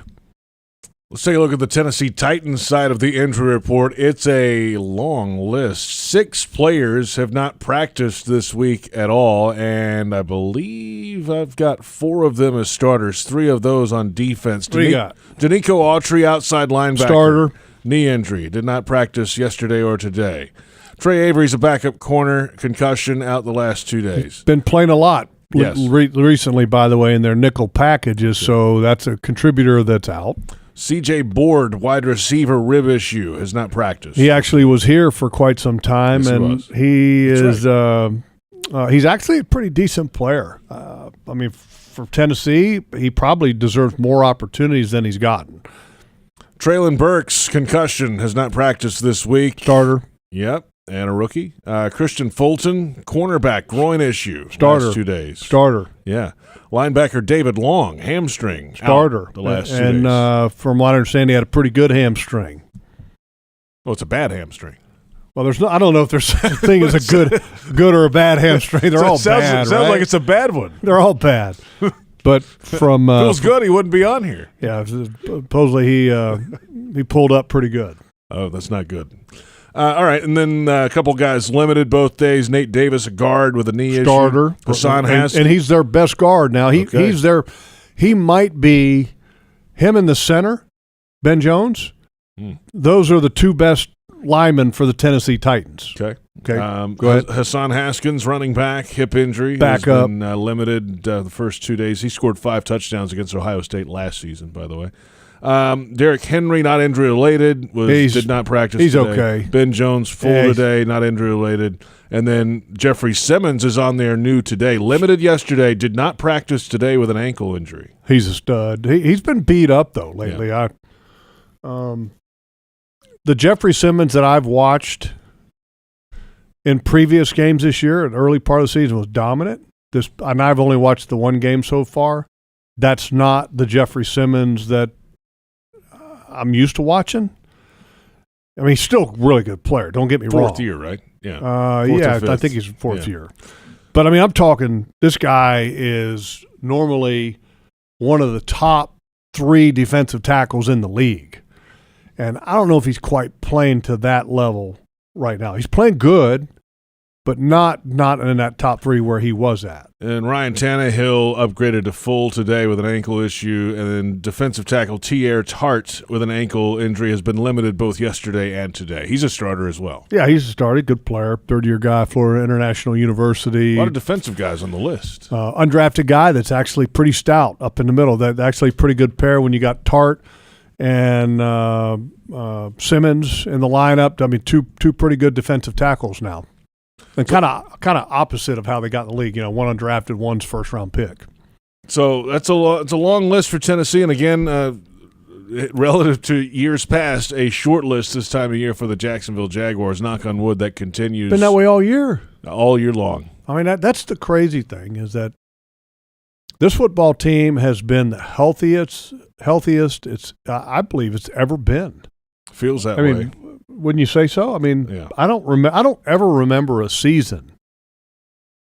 Let's take a look at the Tennessee Titans side of the injury report. It's a long list. 6 players have not practiced this week at all, and I believe I've got 4 of them as starters, 3 of those on defense. What do you got? Danico Autry, outside linebacker. Starter. Knee injury. Did not practice yesterday or today. Trey Avery's a backup corner, concussion, out the last 2 days. Been playing a lot Yes. recently, by the way, in their nickel packages, so that's a contributor that's out. C.J. Board, wide receiver, rib issue, has not practiced. He actually was here for quite some time, Yes, and he's actually a pretty decent player. I mean, for Tennessee, he probably deserves more opportunities than he's gotten. Traylon Burks, concussion, has not practiced this week. Starter. Yep, and a rookie. Christian Fulton, cornerback, groin issue. Starter. Last 2 days. Starter. Yeah. Linebacker David Long, hamstring. Starter. Out the last 2 days. And from what I understand, he had a pretty good hamstring. Well, it's a bad hamstring. Well, I don't know if there's such a thing as a good or a bad hamstring. They're all bad, Sounds right? like it's a bad one. They're all bad. But from feels good, he wouldn't be on here. Yeah, supposedly he pulled up pretty good. Oh, that's not good. All right, and then a couple guys limited both days. Nate Davis, a guard with a knee Starter. issue. Hassan Haskins. And he's their best guard now. He's their – he might be – him in the center, Ben Jones, those are the 2 best linemen for the Tennessee Titans. Okay. Go ahead. Hassan Haskins, running back, hip injury. Back has up. Been, limited the first 2 days. He scored 5 touchdowns against Ohio State last season, by the way. Derrick Henry, not injury related, did not practice He's today. okay. Ben Jones, full today, not injury related. And then Jeffrey Simmons is on there new today. Limited yesterday, did not practice today with an ankle injury. He's a stud. He's been beat up, though, lately. Yeah. The Jeffrey Simmons that I've watched in previous games this year, in the early part of the season, was dominant. And I've only watched the 1 game so far. That's not the Jeffrey Simmons that I'm used to watching. I mean, he's still a really good player. Don't get me wrong. 4th year, right? Yeah. I think he's 4th year. But, I mean, I'm talking this guy is normally one of the top 3 defensive tackles in the league. And I don't know if he's quite playing to that level right now. He's playing good, but not in that top 3 where he was at. And Ryan Tannehill upgraded to full today with an ankle issue. And then defensive tackle T.R. Tart with an ankle injury has been limited both yesterday and today. He's a starter as well. Yeah, he's a starter. Good player. 3rd-year guy, Florida International University. A lot of defensive guys on the list. Undrafted guy that's actually pretty stout up in the middle. That's actually a pretty good pair when you got Tart and Simmons in the lineup. I mean, two pretty good defensive tackles now. And kind of opposite of how they got in the league. One undrafted, one's first-round pick. So it's a long list for Tennessee. And again, relative to years past, a short list this time of year for the Jacksonville Jaguars. Knock on wood, that continues. Been that way all year. All year long. I mean, that's the crazy thing is that this football team has been the healthiest I believe it's ever been. Feels that I way. mean, wouldn't you say so? I mean, Yeah. I don't ever remember a season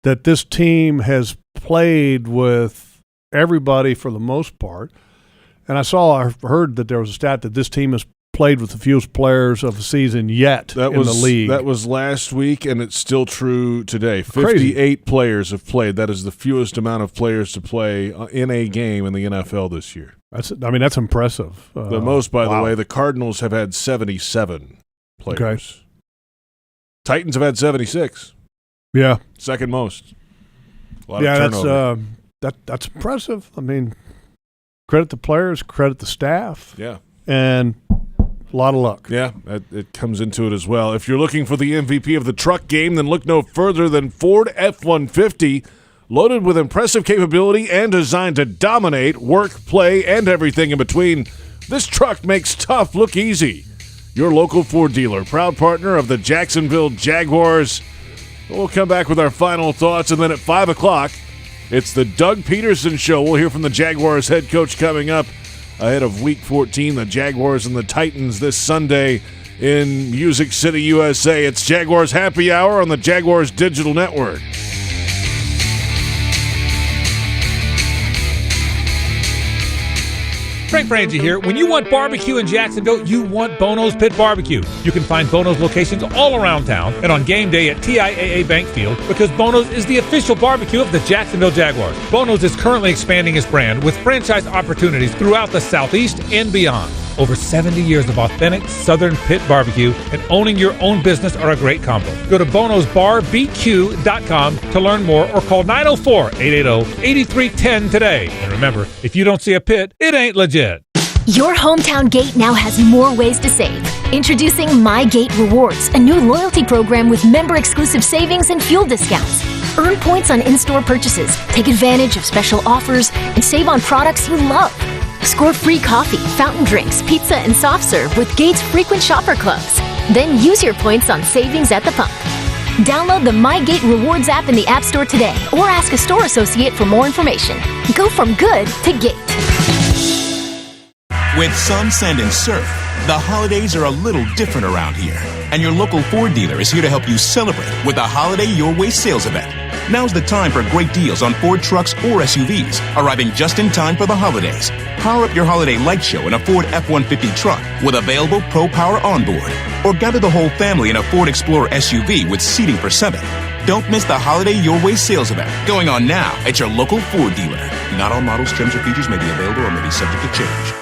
that this team has played with everybody for the most part. And I heard that there was a stat that this team has played with the fewest players of the season yet in the league. That was last week, and it's still true today. Crazy. 58 players have played. That is the fewest amount of players to play in a game in the NFL this year. That's impressive. The most, by wow. the way, the Cardinals have had 77 players. Okay. Titans have had 76. Yeah. Second most. A lot of turnover. That's impressive. I mean, credit the players, credit the staff. Yeah. And a lot of luck. Yeah, it comes into it as well. If you're looking for the MVP of the truck game, then look no further than Ford F-150. Loaded with impressive capability and designed to dominate work, play, and everything in between, this truck makes tough look easy. Your local Ford dealer, proud partner of the Jacksonville Jaguars. We'll come back with our final thoughts, and then at 5 o'clock, it's the Doug Pederson Show. We'll hear from the Jaguars head coach coming up ahead of Week 14, the Jaguars and the Titans this Sunday in Music City, USA. It's Jaguars Happy Hour on the Jaguars Digital Network. Frank Frangie here. When you want barbecue in Jacksonville, you want Bono's Pit Barbecue. You can find Bono's locations all around town and on game day at TIAA Bank Field because Bono's is the official barbecue of the Jacksonville Jaguars. Bono's is currently expanding its brand with franchise opportunities throughout the Southeast and beyond. Over 70 years of authentic Southern pit barbecue and owning your own business are a great combo. Go to bonosbarbq.com to learn more or call 904-880-8310 today. And remember, if you don't see a pit, it ain't legit. Your hometown gate now has more ways to save. Introducing My Gate Rewards, a new loyalty program with member-exclusive savings and fuel discounts. Earn points on in-store purchases, take advantage of special offers, and save on products you love. Score free coffee, fountain drinks, pizza, and soft serve with Gates Frequent Shopper Clubs. Then use your points on savings at the pump. Download the My Gate Rewards app in the App Store today or ask a store associate for more information. Go from good to Gate. With sun, sand, and surf, the holidays are a little different around here. And your local Ford dealer is here to help you celebrate with a Holiday Your Way sales event. Now's the time for great deals on Ford trucks or SUVs, arriving just in time for the holidays. Power up your holiday light show in a Ford F-150 truck with available Pro Power onboard. Or gather the whole family in a Ford Explorer SUV with seating for 7. Don't miss the Holiday Your Way sales event going on now at your local Ford dealer. Not all models, trims, or features may be available or may be subject to change.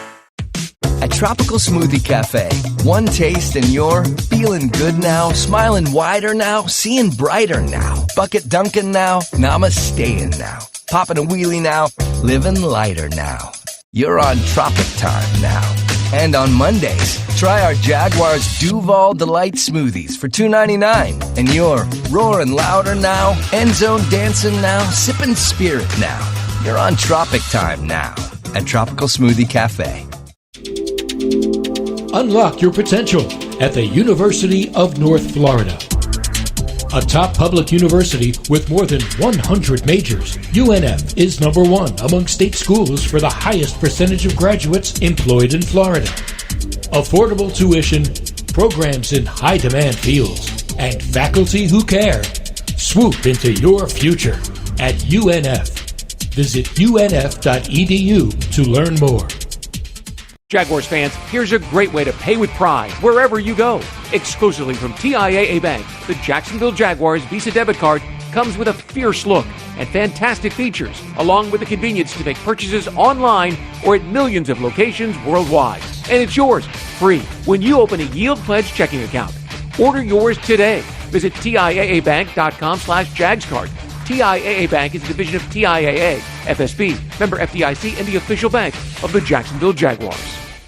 At Tropical Smoothie Cafe, one taste and you're feeling good now, smiling wider now, seeing brighter now, bucket dunking now, namasteing now, popping a wheelie now, living lighter now. You're on Tropic Time now. And on Mondays, try our Jaguars Duval Delight Smoothies for $2.99. And you're roaring louder now, end zone dancing now, sipping spirit now. You're on Tropic Time now at Tropical Smoothie Cafe. Unlock your potential at the University of North Florida. A top public university with more than 100 majors, UNF is number one among state schools for the highest percentage of graduates employed in Florida. Affordable tuition, programs in high-demand fields, and faculty who care. Swoop into your future at UNF. Visit unf.edu to learn more. Jaguars fans, here's a great way to pay with pride wherever you go. Exclusively from TIAA Bank, the Jacksonville Jaguars Visa debit card comes with a fierce look and fantastic features, along with the convenience to make purchases online or at millions of locations worldwide. And it's yours, free, when you open a Yield Pledge checking account. Order yours today. Visit TIAABank.com/JagsCard. TIAA Bank is a division of TIAA, FSB, member FDIC, and the official bank of the Jacksonville Jaguars.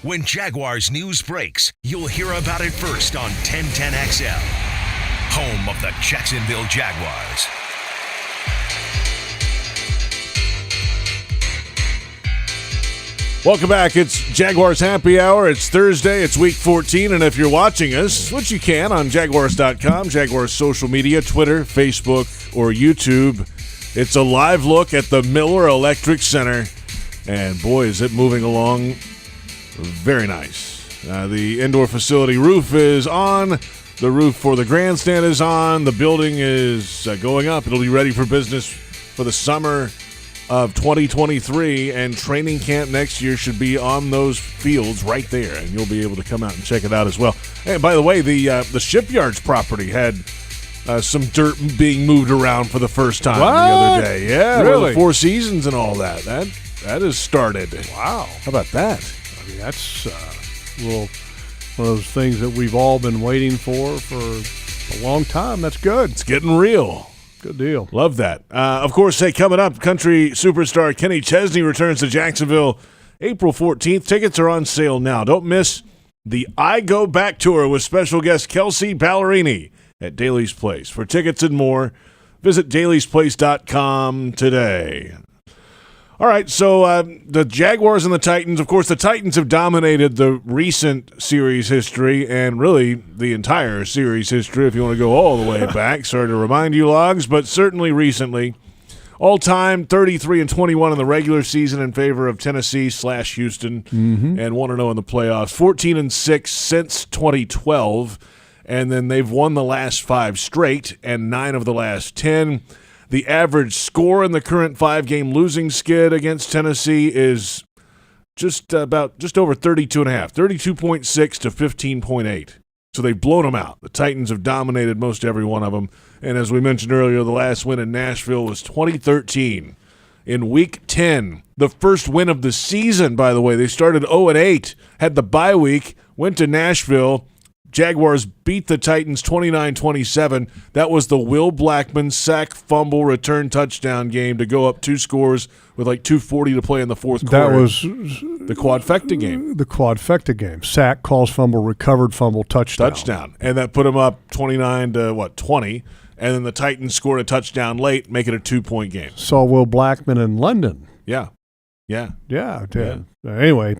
When Jaguars news breaks, you'll hear about it first on 1010XL, home of the Jacksonville Jaguars. Welcome back. It's Jaguars Happy Hour. It's Thursday. It's Week 14. And if you're watching us, which you can on Jaguars.com, Jaguars social media, Twitter, Facebook, or YouTube, it's a live look at the Miller Electric Center. And boy, is it moving along very nice. The indoor facility roof is on. The roof for the grandstand is on. The building is going up. It'll be ready for business for the summer of 2023, and training camp next year should be on those fields right there, and you'll be able to come out and check it out as well. And by the way, the Shipyards property had some dirt being moved around for the first time the other day. Yeah, really? Well, the Four Seasons and all that. That has started. Wow. How about that? I mean, that's one of those things that we've all been waiting for a long time. That's good. It's getting real. Good deal. Love that. Of course, coming up, country superstar Kenny Chesney returns to Jacksonville April 14th. Tickets are on sale now. Don't miss the I Go Back Tour with special guest Kelsey Ballerini at Daly's Place. For tickets and more, visit dailysplace.com today. All right, so the Jaguars and the Titans, of course, the Titans have dominated the recent series history and really the entire series history, if you want to go all the way back. Sorry to remind you, Logs, but certainly recently. All-time 33-21 in the regular season in favor of Tennessee/Houston, and 1-0 in the playoffs. 14-6 since 2012, and then they've won the last 5 straight and 9 of the last 10. The average score in the current 5-game losing skid against Tennessee is just over 32.5, 32.6 to 15.8. So they've blown them out. The Titans have dominated most every one of them. And as we mentioned earlier, the last win in Nashville was 2013 in Week 10. The first win of the season, by the way. They started 0-8, had the bye week, went to Nashville. Jaguars beat the Titans 29-27. That was the Will Blackmon sack, fumble, return touchdown game to go up 2 scores with like 2:40 to play in the fourth quarter. That was the quadfecta game. The quadfecta game. Sack, calls fumble, recovered fumble, touchdown. And that put them up 29 to 20. And then the Titans scored a touchdown late, make it a 2-point game. Saw Will Blackmon in London. Yeah. Anyway,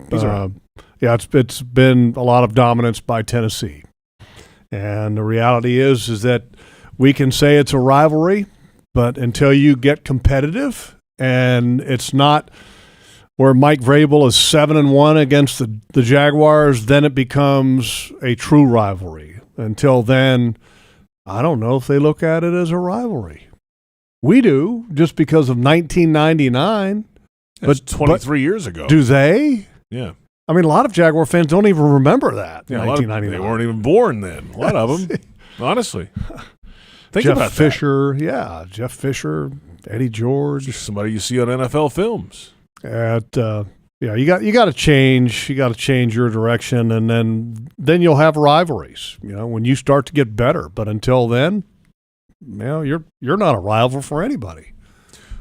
it's been a lot of dominance by Tennessee. And the reality is that we can say it's a rivalry, but until you get competitive, and it's not where Mike Vrabel is 7-1 against the Jaguars, then it becomes a true rivalry. Until then, I don't know if they look at it as a rivalry. We do, just because of 1999. That's 23 years ago. Do they? Yeah. I mean, a lot of Jaguar fans don't even remember that. Yeah, 1999. they weren't even born then. A lot of them, honestly. Think Jeff about Fisher, Jeff Fisher, Eddie George. Just somebody you see on NFL films. You got to change. You got to change your direction, and then you'll have rivalries. When you start to get better. But until then, you're not a rival for anybody.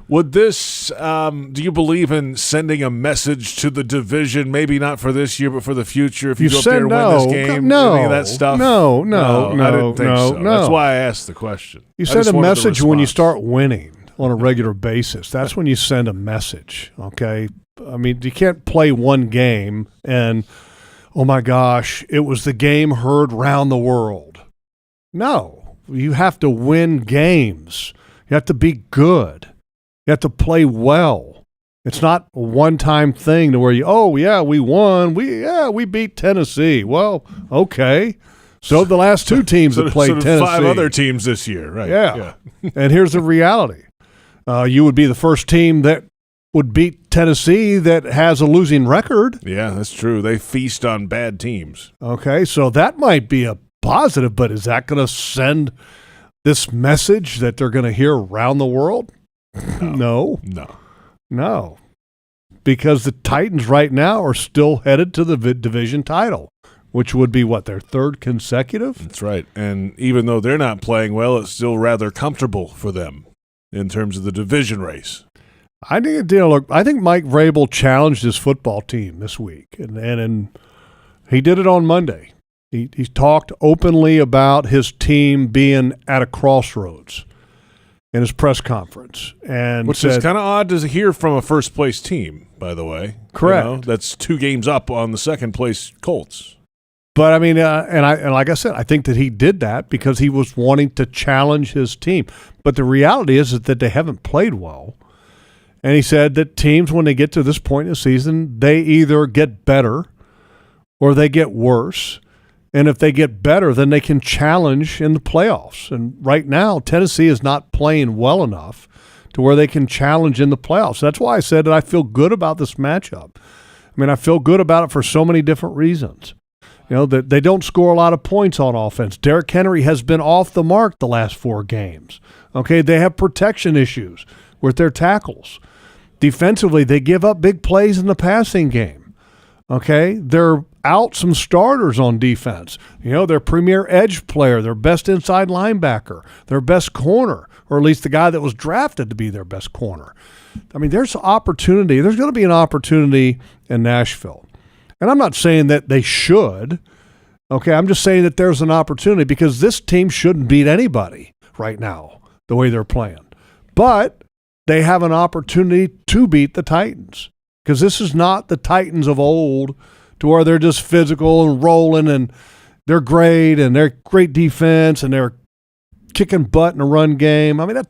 Would this, do you believe in sending a message to the division, maybe not for this year, but for the future, if you go up there and win this game? Any of that stuff? No, I didn't think so. That's why I asked the question. You send a message when you start winning on a regular basis. That's when you send a message, okay? I mean, you can't play one game and, oh my gosh, it was the game heard round the world. No, you have to win games. You have to be good. You have to play well. It's not a one-time thing to where we won. We beat Tennessee. Well, okay. So the last 2 teams that played Tennessee. 5 other teams this year, right? Yeah. And here's the reality. You would be the first team that would beat Tennessee that has a losing record. Yeah, that's true. They feast on bad teams. Okay, so that might be a positive, but is that going to send this message that they're going to hear around the world? No. Because the Titans right now are still headed to the division title, which would be their 3rd consecutive? That's right. And even though they're not playing well, it's still rather comfortable for them in terms of the division race. I think Mike Vrabel challenged his football team this week, and he did it on Monday. He talked openly about his team being at a crossroads in his press conference, and which is kind of odd to hear from a first-place team, by the way. Correct. That's 2 games up on the second-place Colts. But I mean, and like I said, I think that he did that because he was wanting to challenge his team. But the reality is that they haven't played well, and he said that teams, when they get to this point in the season, they either get better or they get worse. And if they get better, then they can challenge in the playoffs. And right now, Tennessee is not playing well enough to where they can challenge in the playoffs. That's why I said that I feel good about this matchup. I mean, I feel good about it for so many different reasons. That they don't score a lot of points on offense. Derrick Henry has been off the mark the last 4 games. Okay, they have protection issues with their tackles. Defensively, they give up big plays in the passing game. Okay, they're out some starters on defense. You know, their premier edge player, their best inside linebacker, their best corner, or at least the guy that was drafted to be their best corner. I mean, there's opportunity. There's going to be an opportunity in Nashville. And I'm not saying that they should. Okay, I'm just saying that there's an opportunity because this team shouldn't beat anybody right now the way they're playing. But they have an opportunity to beat the Titans because this is not the Titans of old to where they're just physical and rolling and they're great and they're great defense and they're kicking butt in a run game. I mean,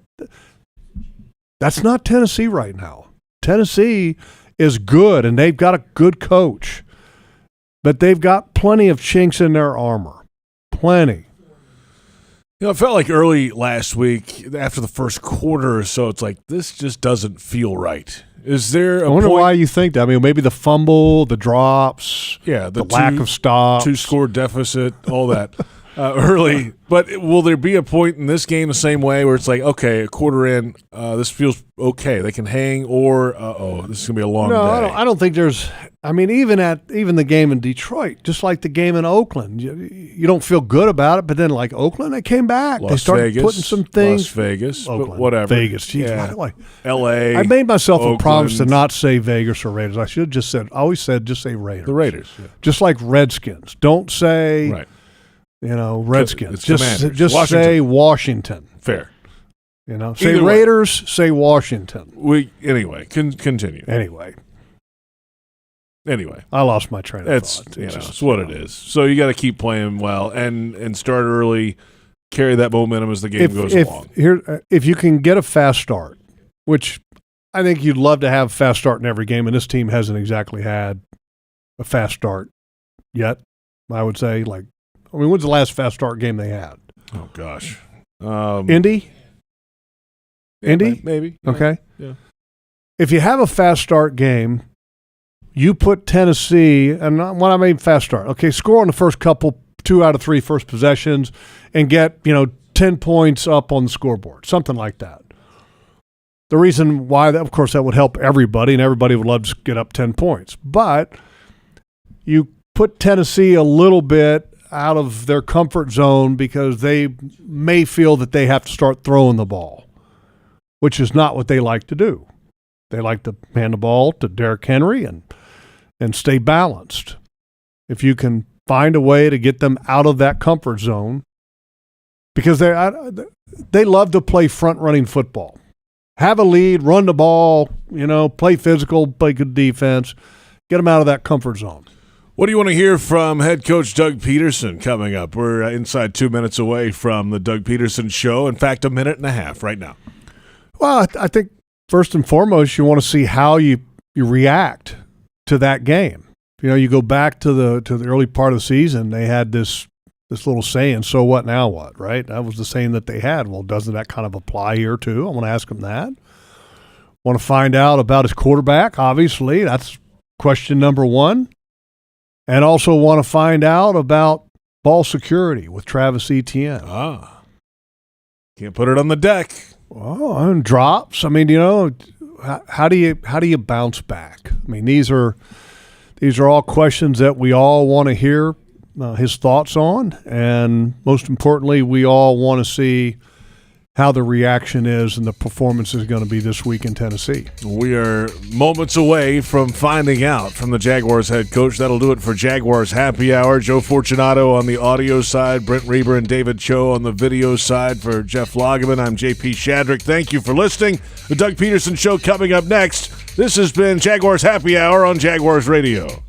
that's not Tennessee right now. Tennessee is good, and they've got a good coach. But they've got plenty of chinks in their armor. Plenty. You know, it felt like early last week, after the first quarter or so, it's like, this just doesn't feel right. Is there I wonder why you think that. I mean, maybe the fumble, the drops, the lack of stops. 2-score deficit, all that. Early, but will there be a point in this game the same way where it's like, okay, a quarter in, this feels okay, they can hang, or this is gonna be a long day? I don't think there's. I mean, even the game in Detroit, just like the game in Oakland, you don't feel good about it, but then like Oakland, they came back. They started putting some things. Las Vegas, Oakland, but whatever. Vegas, geez, yeah. why do L.A. I made myself Oakland. a promise to not say Vegas or Raiders. I should have just said. I always said just say Raiders. The Raiders, just like Redskins. Don't say. Right. You know, Redskins. It's just Washington. say Washington. Fair. You know, say Either Raiders, say Washington. Anyway, continue. Anyway, I lost my train of thought. It's what it is. So you got to keep playing well and start early, carry that momentum as the game goes along. If you can get a fast start, which I think you'd love to have a fast start in every game, and this team hasn't exactly had a fast start yet, I would say. When's the last fast start game they had? Oh, gosh. Indy? Indy? Maybe. Okay. Yeah. If you have a fast start game, you put Tennessee, and when I mean fast start, okay, score on the first couple, 2 out of 3 first possessions, and get, 10 points up on the scoreboard, something like that. The reason why, of course, that would help everybody, and everybody would love to get up 10 points. But you put Tennessee a little bit out of their comfort zone because they may feel that they have to start throwing the ball, which is not what they like to do. They like to hand the ball to Derrick Henry and stay balanced. If you can find a way to get them out of that comfort zone, because they love to play front-running football. Have a lead, run the ball, play physical, play good defense, get them out of that comfort zone. What do you want to hear from head coach Doug Pederson coming up? We're inside 2 minutes away from the Doug Pederson show. In fact, 1.5 minutes right now. Well, I think first and foremost, you want to see how you react to that game. You go back to the early part of the season, they had this little saying, so what, now what, right? That was the saying that they had. Well, doesn't that kind of apply here too? I want to ask him that. Want to find out about his quarterback, obviously. That's question number one. And also want to find out about ball security with Travis Etienne. Can't put it on the deck. Oh, and drops. I mean, how do you bounce back? I mean, these are all questions that we all want to hear his thoughts on, and most importantly, we all want to see how the reaction is and the performance is going to be this week in Tennessee. We are moments away from finding out from the Jaguars head coach. That'll do it for Jaguars Happy Hour. Joe Fortunato on the audio side, Brent Reber and David Cho on the video side. For Jeff Lageman, I'm JP Shadrick. Thank you for listening. The Doug Pederson Show coming up next. This has been Jaguars Happy Hour on Jaguars Radio.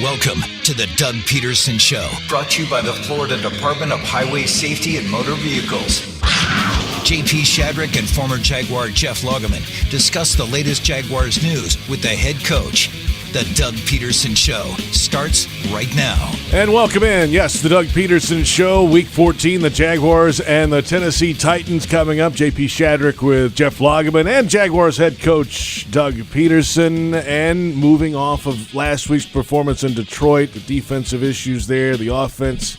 Welcome to the Doug Pederson Show. Brought to you by the Florida Department of Highway Safety and Motor Vehicles. JP Shadrick and former Jaguar Jeff Lageman discuss the latest Jaguars news with the head coach. The Doug Pederson Show starts right now. And welcome in. Yes, the Doug Pederson Show, Week 14, the Jaguars and the Tennessee Titans coming up. JP Shadrick with Jeff Lageman and Jaguars head coach Doug Pederson. And moving off of last week's performance in Detroit, the defensive issues there, the offense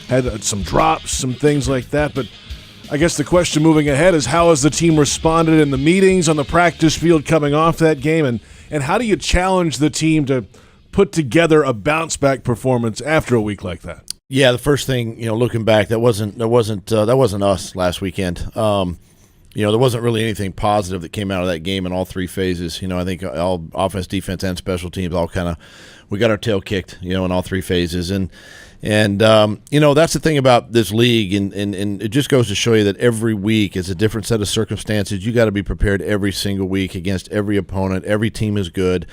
had some drops, some things like that. But I guess the question moving ahead is how has the team responded in the meetings on the practice field coming off that game, and how do you challenge the team to put together a bounce-back performance after a week like that? Yeah, the first thing, looking back, that wasn't us last weekend. There wasn't really anything positive that came out of that game in all three phases. I think all offense, defense, and special teams all we got our tail kicked, in all three phases. And that's the thing about this league, and it just goes to show you that every week is a different set of circumstances. You got to be prepared every single week against every opponent. Every team is good,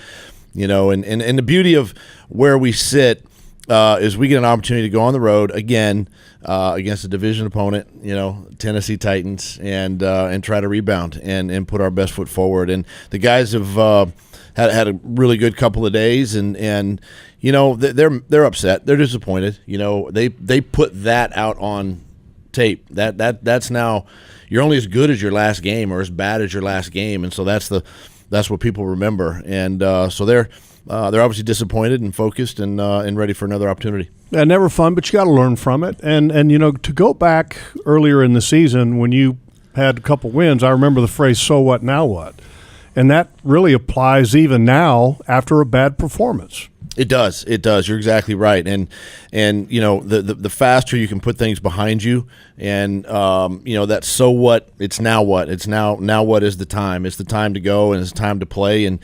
and the beauty of where we sit is we get an opportunity to go on the road again against a division opponent, Tennessee Titans, and try to rebound and put our best foot forward. And the guys have had a really good couple of days, and they're upset. They're disappointed. They put that out on tape. That's now you're only as good as your last game or as bad as your last game, and so that's what people remember. And so they're obviously disappointed and focused and ready for another opportunity. Yeah, never fun, but you got to learn from it. And to go back earlier in the season when you had a couple wins, I remember the phrase "so what, now what," and that really applies even now after a bad performance. It does. You're exactly right. And the faster you can put things behind you, and that so what, it's now what. It's now what is the time. It's the time to go, and it's time to play. And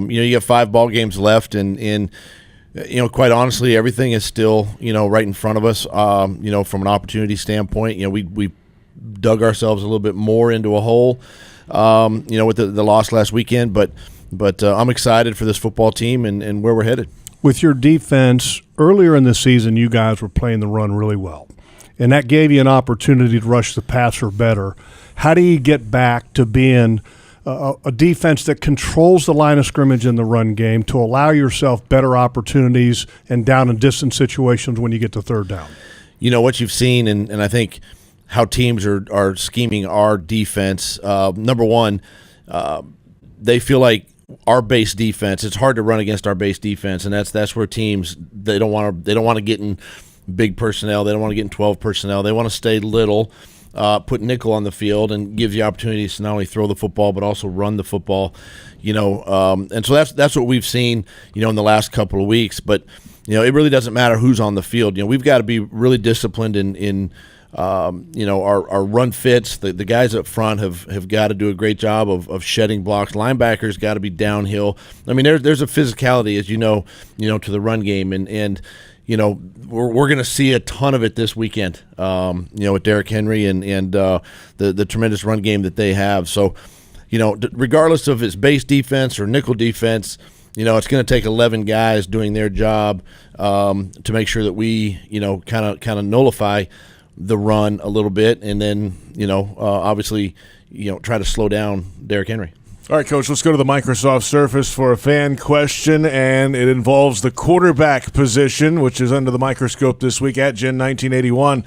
you have 5 ball games left, and quite honestly, everything is still right in front of us. From an opportunity standpoint, we dug ourselves a little bit more into a hole, with the loss last weekend, but I'm excited for this football team and where we're headed. With your defense, earlier in the season, you guys were playing the run really well, and that gave you an opportunity to rush the passer better. How do you get back to being a defense that controls the line of scrimmage in the run game to allow yourself better opportunities and down and distance situations when you get to third down? What you've seen, and I think how teams are scheming our defense, number one, they feel like our base defense, it's hard to run against our base defense, and that's where teams they don't want to get in big personnel, they don't want to get in 12 personnel, they want to stay little, put nickel on the field, and gives you opportunities to not only throw the football but also run the football, and so that's what we've seen, in the last couple of weeks. But it really doesn't matter who's on the field. We've got to be really disciplined in our run fits. The guys up front have got to do a great job of shedding blocks. Linebackers got to be downhill. I mean, there's a physicality, as to the run game, and we're going to see a ton of it this weekend. With Derrick Henry and the tremendous run game that they have. So, regardless of its base defense or nickel defense, it's going to take 11 guys doing their job to make sure that we kind of nullify the run a little bit, and then obviously try to slow down Derrick Henry. All right, Coach, let's go to the Microsoft Surface for a fan question, and it involves the quarterback position, which is under the microscope this week at Gen 1981.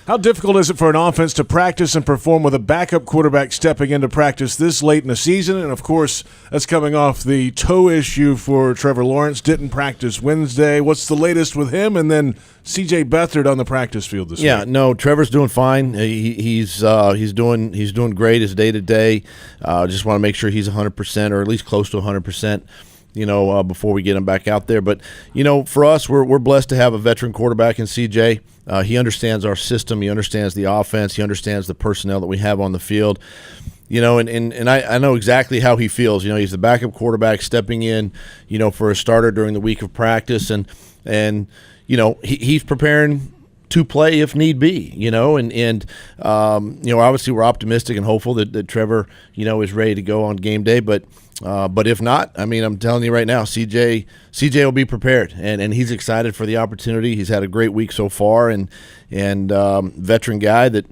How difficult is it for an offense to practice and perform with a backup quarterback stepping into practice this late in the season? And, of course, that's coming off the toe issue for Trevor Lawrence. Didn't practice Wednesday. What's the latest with him? And then C.J. Beathard on the practice field this week. Yeah, no, Trevor's doing fine. He's doing great as day-to-day. Just want to make sure he's 100% or at least close to 100%. Before we get him back out there. But, for us, we're blessed to have a veteran quarterback in CJ. He understands our system. He understands the offense. He understands the personnel that we have on the field. And I know exactly how he feels. He's the backup quarterback stepping in, for a starter during the week of practice. And he's preparing to play if need be, and obviously we're optimistic and hopeful that Trevor, is ready to go on game day. But if not, I mean, I'm telling you right now, CJ will be prepared, and he's excited for the opportunity. He's had a great week so far, and veteran guy that,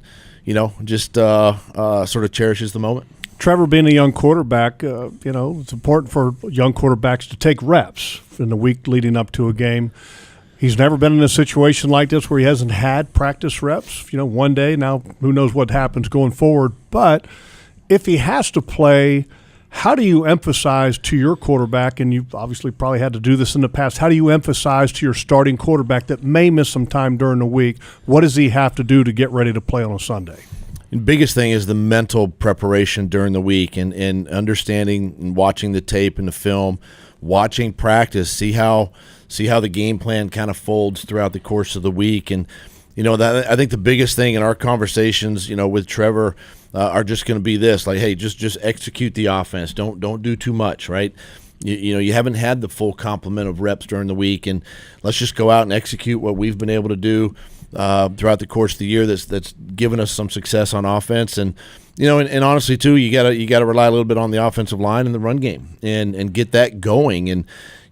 just sort of cherishes the moment. Trevor, being a young quarterback, it's important for young quarterbacks to take reps in the week leading up to a game. He's never been in a situation like this where he hasn't had practice reps, one day. Now, who knows what happens going forward. But if he has to play, how do you emphasize to your quarterback, and you've obviously probably had to do this in the past, how do you emphasize to your starting quarterback that may miss some time during the week, what does he have to do to get ready to play on a Sunday? The biggest thing is the mental preparation during the week and understanding and watching the tape and the film, watching practice, see how the game plan kind of folds throughout the course of the week. And, that I think the biggest thing in our conversations, with Trevor are just going to be this, like, hey, just execute the offense. Don't do too much, right? You haven't had the full complement of reps during the week, and let's just go out and execute what we've been able to do throughout the course of the year that's given us some success on offense. And and honestly too, you gotta rely a little bit on the offensive line and the run game and get that going. And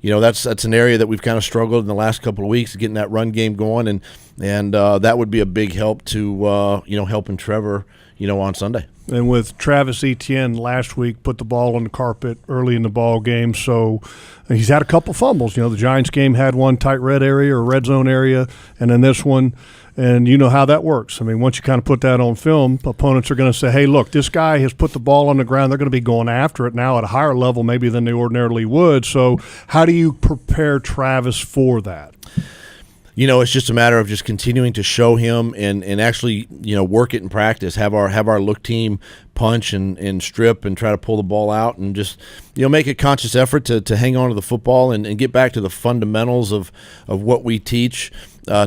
that's an area that we've kind of struggled in the last couple of weeks, getting that run game going, and that would be a big help to helping Trevor on Sunday. And with Travis Etienne last week, put the ball on the carpet early in the ball game, so he's had a couple fumbles. The Giants game had one tight red area or red zone area, and then this one, and you know how that works. I mean, once you kind of put that on film, opponents are going to say, hey, look, this guy has put the ball on the ground. They're going to be going after it now at a higher level maybe than they ordinarily would. So how do you prepare Travis for that? It's just a matter of just continuing to show him and actually, work it in practice. Have our look team punch and strip and try to pull the ball out and just, make a conscious effort to hang on to the football and get back to the fundamentals of what we teach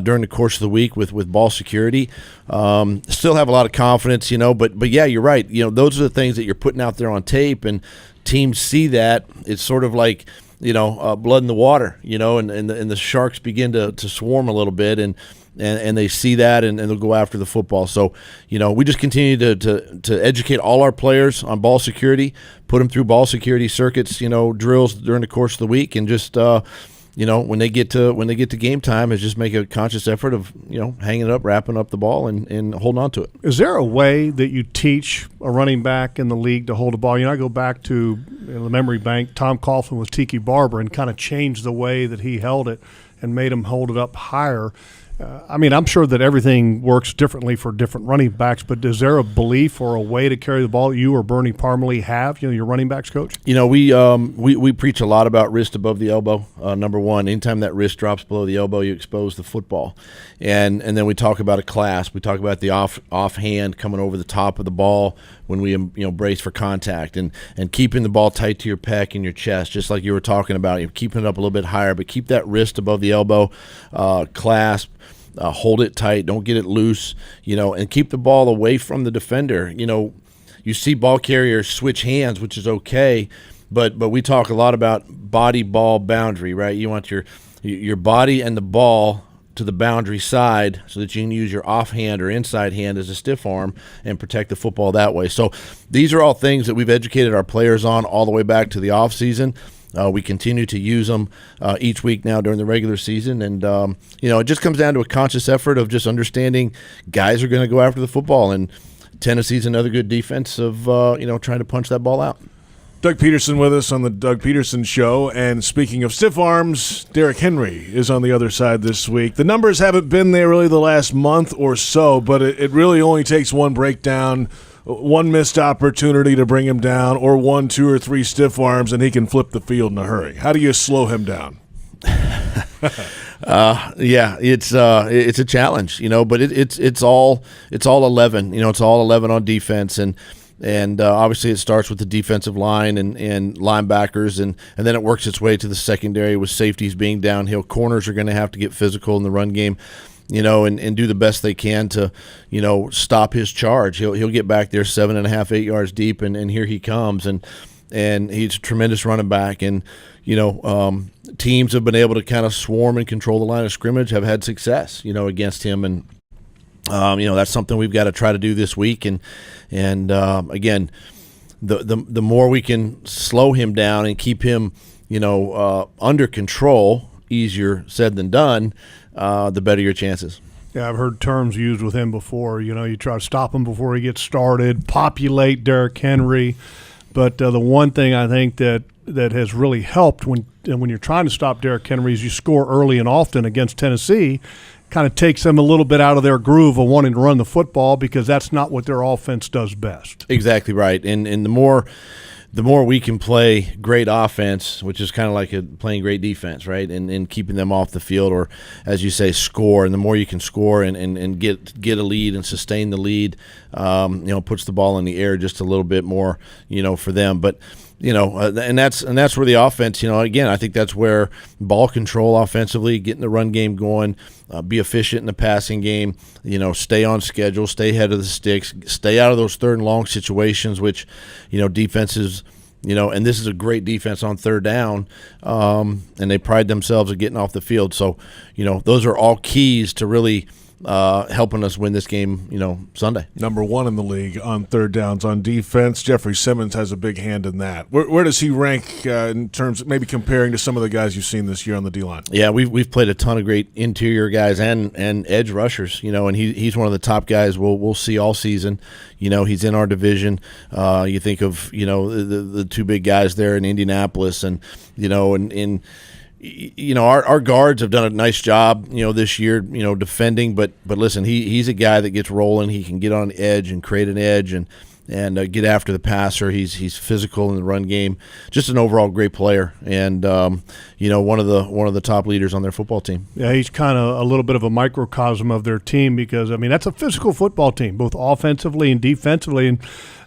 during the course of the week with ball security. Still have a lot of confidence, but yeah, you're right. Those are the things that you're putting out there on tape, and teams see that. It's sort of like, blood in the water, and the sharks begin to swarm a little bit, and they see that, and they'll go after the football. So, we just continue to educate all our players on ball security, put them through ball security circuits, drills during the course of the week, and just when they get to game time, is just make a conscious effort of hanging it up, wrapping up the ball, and holding on to it. Is there a way that you teach a running back in the league to hold a ball? I go back to the memory bank. Tom Coughlin with Tiki Barber and kind of changed the way that he held it and made him hold it up higher. I'm sure that everything works differently for different running backs, but is there a belief or a way to carry the ball you or Bernie Parmalee have, your running backs coach? We preach a lot about wrist above the elbow. Number one, anytime that wrist drops below the elbow, you expose the football. And then we talk about a clasp. We talk about the offhand coming over the top of the ball when we brace for contact, and keeping the ball tight to your pec and your chest, just like you were talking about. You're keeping it up a little bit higher, but keep that wrist above the elbow, clasp. Hold it tight, don't get it loose, and keep the ball away from the defender. You see ball carriers switch hands, which is okay, but we talk a lot about body-ball boundary, right? You want your body and the ball to the boundary side so that you can use your offhand or inside hand as a stiff arm and protect the football that way. So these are all things that we've educated our players on all the way back to the offseason. We continue to use them each week now during the regular season, and it just comes down to a conscious effort of just understanding guys are going to go after the football, and Tennessee's another good defense of trying to punch that ball out. Doug Pederson with us on the Doug Pederson Show, and speaking of stiff arms, Derrick Henry is on the other side this week. The numbers haven't been there really the last month or so, but it really only takes one breakdown, one missed opportunity to bring him down, or 1, 2, or 3 stiff arms, and he can flip the field in a hurry. How do you slow him down? It's a challenge, but it's all 11. It's all 11 on defense, and obviously it starts with the defensive line and linebackers, and then it works its way to the secondary with safeties being downhill. Corners are going to have to get physical in the run game. And do the best they can to, stop his charge. He'll get back there 7.5, 8 yards deep, and here he comes. And he's a tremendous running back. And, teams have been able to kind of swarm and control the line of scrimmage, have had success, against him. And, that's something we've got to try to do this week. And again, the more we can slow him down and keep him, under control, easier said than done, the better your chances. Yeah, I've heard terms used with him before. You try to stop him before he gets started, populate Derrick Henry. But the one thing I think that has really helped when you're trying to stop Derrick Henry is you score early and often against Tennessee. Kind of takes them a little bit out of their groove of wanting to run the football because that's not what their offense does best. Exactly right. And the more we can play great offense, which is kind of like playing great defense, right, and keeping them off the field, or as you say, score. And the more you can score and get a lead and sustain the lead, puts the ball in the air just a little bit more, for them. But and that's where the offense, again, I think that's where ball control offensively, getting the run game going, be efficient in the passing game, stay on schedule, stay ahead of the sticks, stay out of those third and long situations, which, defenses, and this is a great defense on third down, and they pride themselves at getting off the field. So, those are all keys to really helping us win this game, Sunday. Number 1 in the league on third downs on defense. Jeffrey Simmons has a big hand in that. Where does he rank in terms of maybe comparing to some of the guys you've seen this year on the D-line? Yeah, we've played a ton of great interior guys and edge rushers, and he's one of the top guys we'll see all season. He's in our division. You think of, the two big guys there in Indianapolis and our guards have done a nice job, this year, defending. But listen, he's a guy that gets rolling. He can get on edge and create an edge and get after the passer. He's physical in the run game. Just an overall great player, and one of the top leaders on their football team. Yeah, he's kind of a little bit of a microcosm of their team because that's a physical football team, both offensively and defensively. And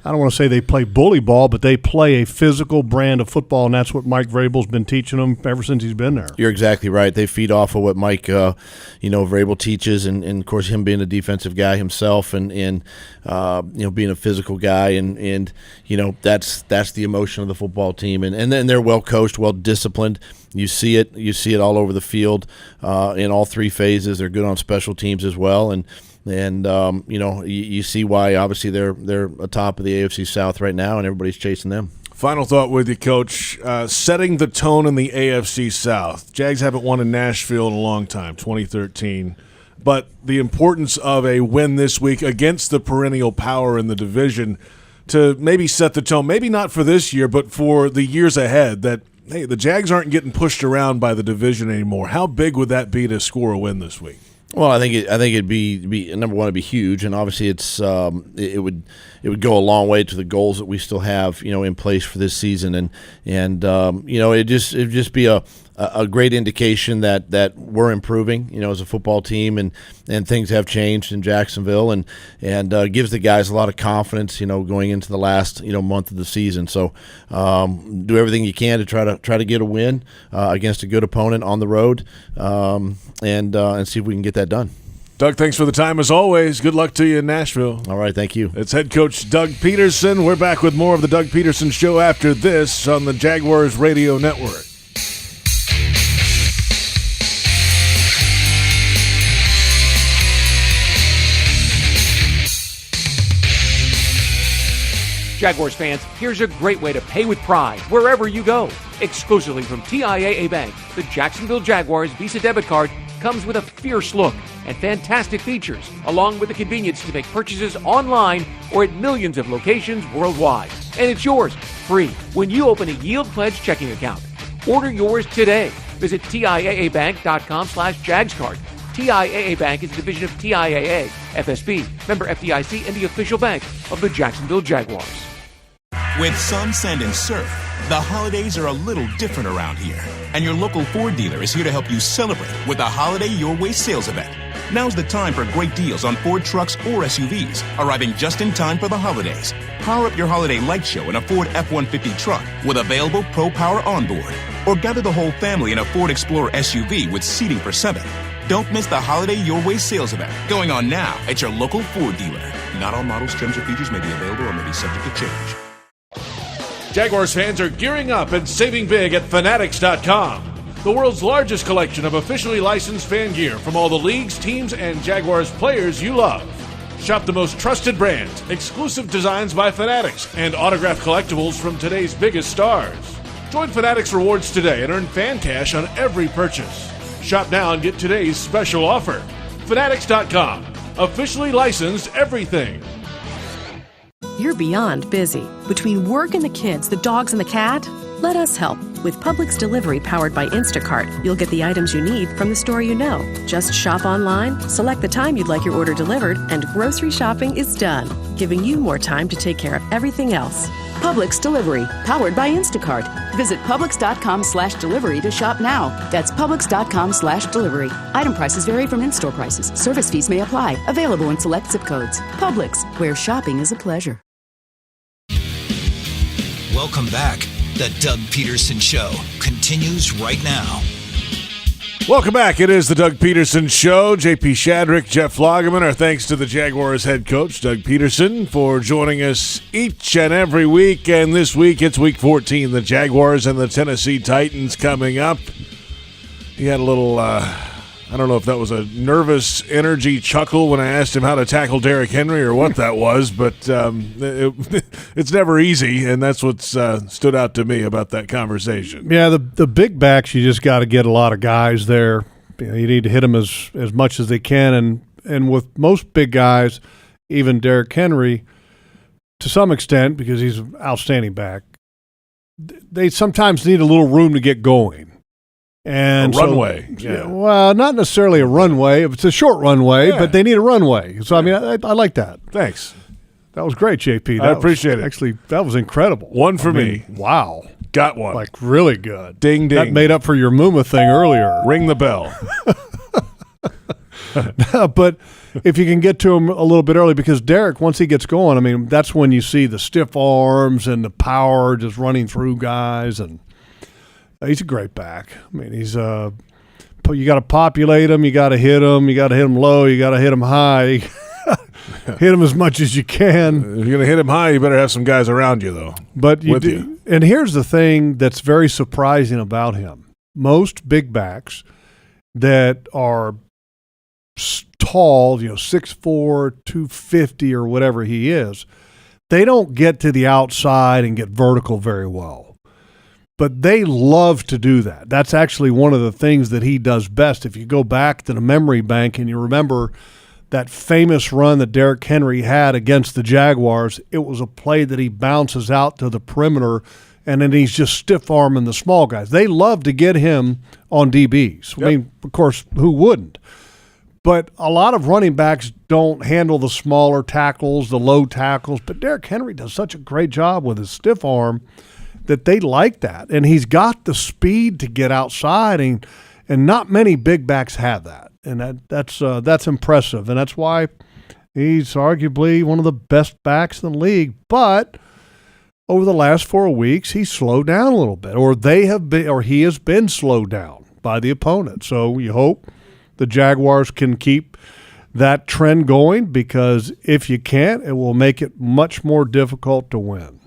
I don't want to say they play bully ball, but they play a physical brand of football, and that's what Mike Vrabel's been teaching them ever since he's been there. You're exactly right. They feed off of what Mike, Vrabel teaches, and of course him being a defensive guy himself, and being a physical guy, and that's the emotion of the football team, and then they're well coached, well disciplined. You see it all over the field in all three phases. They're good on special teams as well, and you see why obviously they're atop of the AFC South right now, and everybody's chasing them. Final thought with you, Coach. Setting the tone in the AFC South. Jags haven't won in Nashville in a long time, 2013. But the importance of a win this week against the perennial power in the division to maybe set the tone, maybe not for this year, but for the years ahead, that, hey, the Jags aren't getting pushed around by the division anymore. How big would that be to score a win this week? Well, I think it'd be number one, it'd be huge, and obviously it would go a long way to the goals that we still have in place for this season, and it'd just be a great indication that we're improving as a football team, and things have changed in Jacksonville, and gives the guys a lot of confidence going into the last month of the season. So do everything you can to try to get a win against a good opponent on the road, and see if we can get that done. Doug, thanks for the time as always. Good luck to you in Nashville. All right, thank you. It's head coach Doug Pederson. We're back with more of the Doug Pederson Show after this on the Jaguars Radio Network. Jaguars fans, here's a great way to pay with pride wherever you go. Exclusively from TIAA Bank, the Jacksonville Jaguars Visa debit card comes with a fierce look and fantastic features, along with the convenience to make purchases online or at millions of locations worldwide. And it's yours, free, when you open a Yield Pledge checking account. Order yours today. Visit TIAABank.com/JagsCard. TIAA Bank is a division of TIAA, FSB, member FDIC, and the official bank of the Jacksonville Jaguars. With sun, sand, and surf, the holidays are a little different around here. And your local Ford dealer is here to help you celebrate with a Holiday Your Way sales event. Now's the time for great deals on Ford trucks or SUVs, arriving just in time for the holidays. Power up your holiday light show in a Ford F-150 truck with available Pro Power onboard. Or gather the whole family in a Ford Explorer SUV with seating for 7. Don't miss the Holiday Your Way sales event going on now at your local Ford dealer. Not all models, trims, or features may be available or may be subject to change. Jaguars fans are gearing up and saving big at Fanatics.com, the world's largest collection of officially licensed fan gear from all the leagues, teams, and Jaguars players you love. Shop the most trusted brands, exclusive designs by Fanatics, and autographed collectibles from today's biggest stars. Join Fanatics Rewards today and earn fan cash on every purchase. Shop now and get today's special offer. Fanatics.com. Officially licensed everything. You're beyond busy. Between work and the kids, the dogs and the cat, let us help. With Publix Delivery powered by Instacart, you'll get the items you need from the store you know. Just shop online, select the time you'd like your order delivered, and grocery shopping is done, giving you more time to take care of everything else. Publix Delivery, powered by Instacart. Visit Publix.com/delivery to shop now. That's Publix.com/delivery. Item prices vary from in-store prices. Service fees may apply. Available in select zip codes. Publix, where shopping is a pleasure. Welcome back. The Doug Pederson Show continues right now. Welcome back. It is the Doug Pederson Show. JP Shadrick, Jeff Lageman. Our thanks to the Jaguars head coach, Doug Pederson, for joining us each and every week. And this week, it's week 14. The Jaguars and the Tennessee Titans coming up. He had a little, I don't know if that was a nervous energy chuckle when I asked him how to tackle Derrick Henry or what that was, but it's never easy, and that's what's stood out to me about that conversation. Yeah, the big backs, you just got to get a lot of guys there. You need to hit them as much as they can, and with most big guys, even Derrick Henry, to some extent, because he's an outstanding back, they sometimes need a little room to get going. And a runway. Yeah. Well, not necessarily a runway. It's a short runway, but they need a runway. So, I mean, I like that. Thanks. That was great, JP. I appreciate it. Actually, that was incredible. One for me. Wow. Got one. Like, really good. Ding, ding. That made up for your Muma thing earlier. Ring the bell. But if you can get to him a little bit early, because Derrick, once he gets going, I mean, that's when you see the stiff arms and the power just running through guys, and he's a great back. I mean, he's you got to populate him, you got to hit him low, you got to hit him high. Hit him as much as you can. If you're going to hit him high, you better have some guys around you, though. But you do. And here's the thing that's very surprising about him. Most big backs that are tall, 6'4", 250 or whatever he is, they don't get to the outside and get vertical very well. But they love to do that. That's actually one of the things that he does best. If you go back to the memory bank and you remember that famous run that Derrick Henry had against the Jaguars, it was a play that he bounces out to the perimeter, and then he's just stiff-arming the small guys. They love to get him on DBs. Yep. I mean, of course, who wouldn't? But a lot of running backs don't handle the smaller tackles, the low tackles. But Derrick Henry does such a great job with his stiff arm that they like that. And he's got the speed to get outside, and not many big backs have that. And that's impressive. And that's why he's arguably one of the best backs in the league. But over the last 4 weeks, he's slowed down a little bit, or he has been slowed down by the opponent. So you hope the Jaguars can keep that trend going, because if you can't, it will make it much more difficult to win.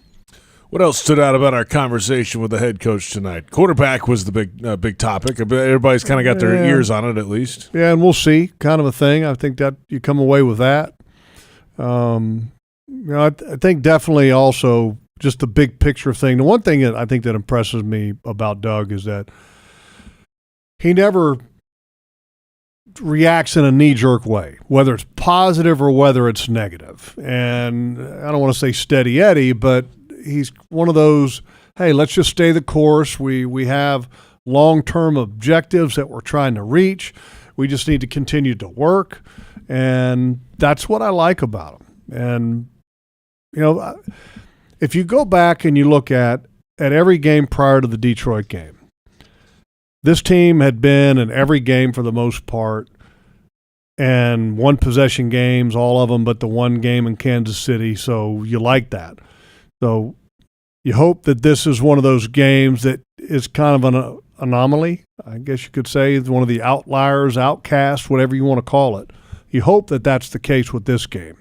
What else stood out about our conversation with the head coach tonight? Quarterback was the big topic. Everybody's kind of got their ears on it, at least. Yeah, and we'll see, kind of a thing. I think that you come away with that. I think definitely also just the big picture thing. The one thing that I think that impresses me about Doug is that he never reacts in a knee-jerk way, whether it's positive or whether it's negative. And I don't want to say steady Eddie, but he's one of those, hey, let's just stay the course. We have long-term objectives that we're trying to reach. We just need to continue to work. And that's what I like about him. And, if you go back and you look at every game prior to the Detroit game, this team had been in every game for the most part, and one-possession games, all of them, but the one game in Kansas City, so you like that. So you hope that this is one of those games that is kind of an anomaly, I guess you could say, one of the outliers, outcasts, whatever you want to call it. You hope that that's the case with this game,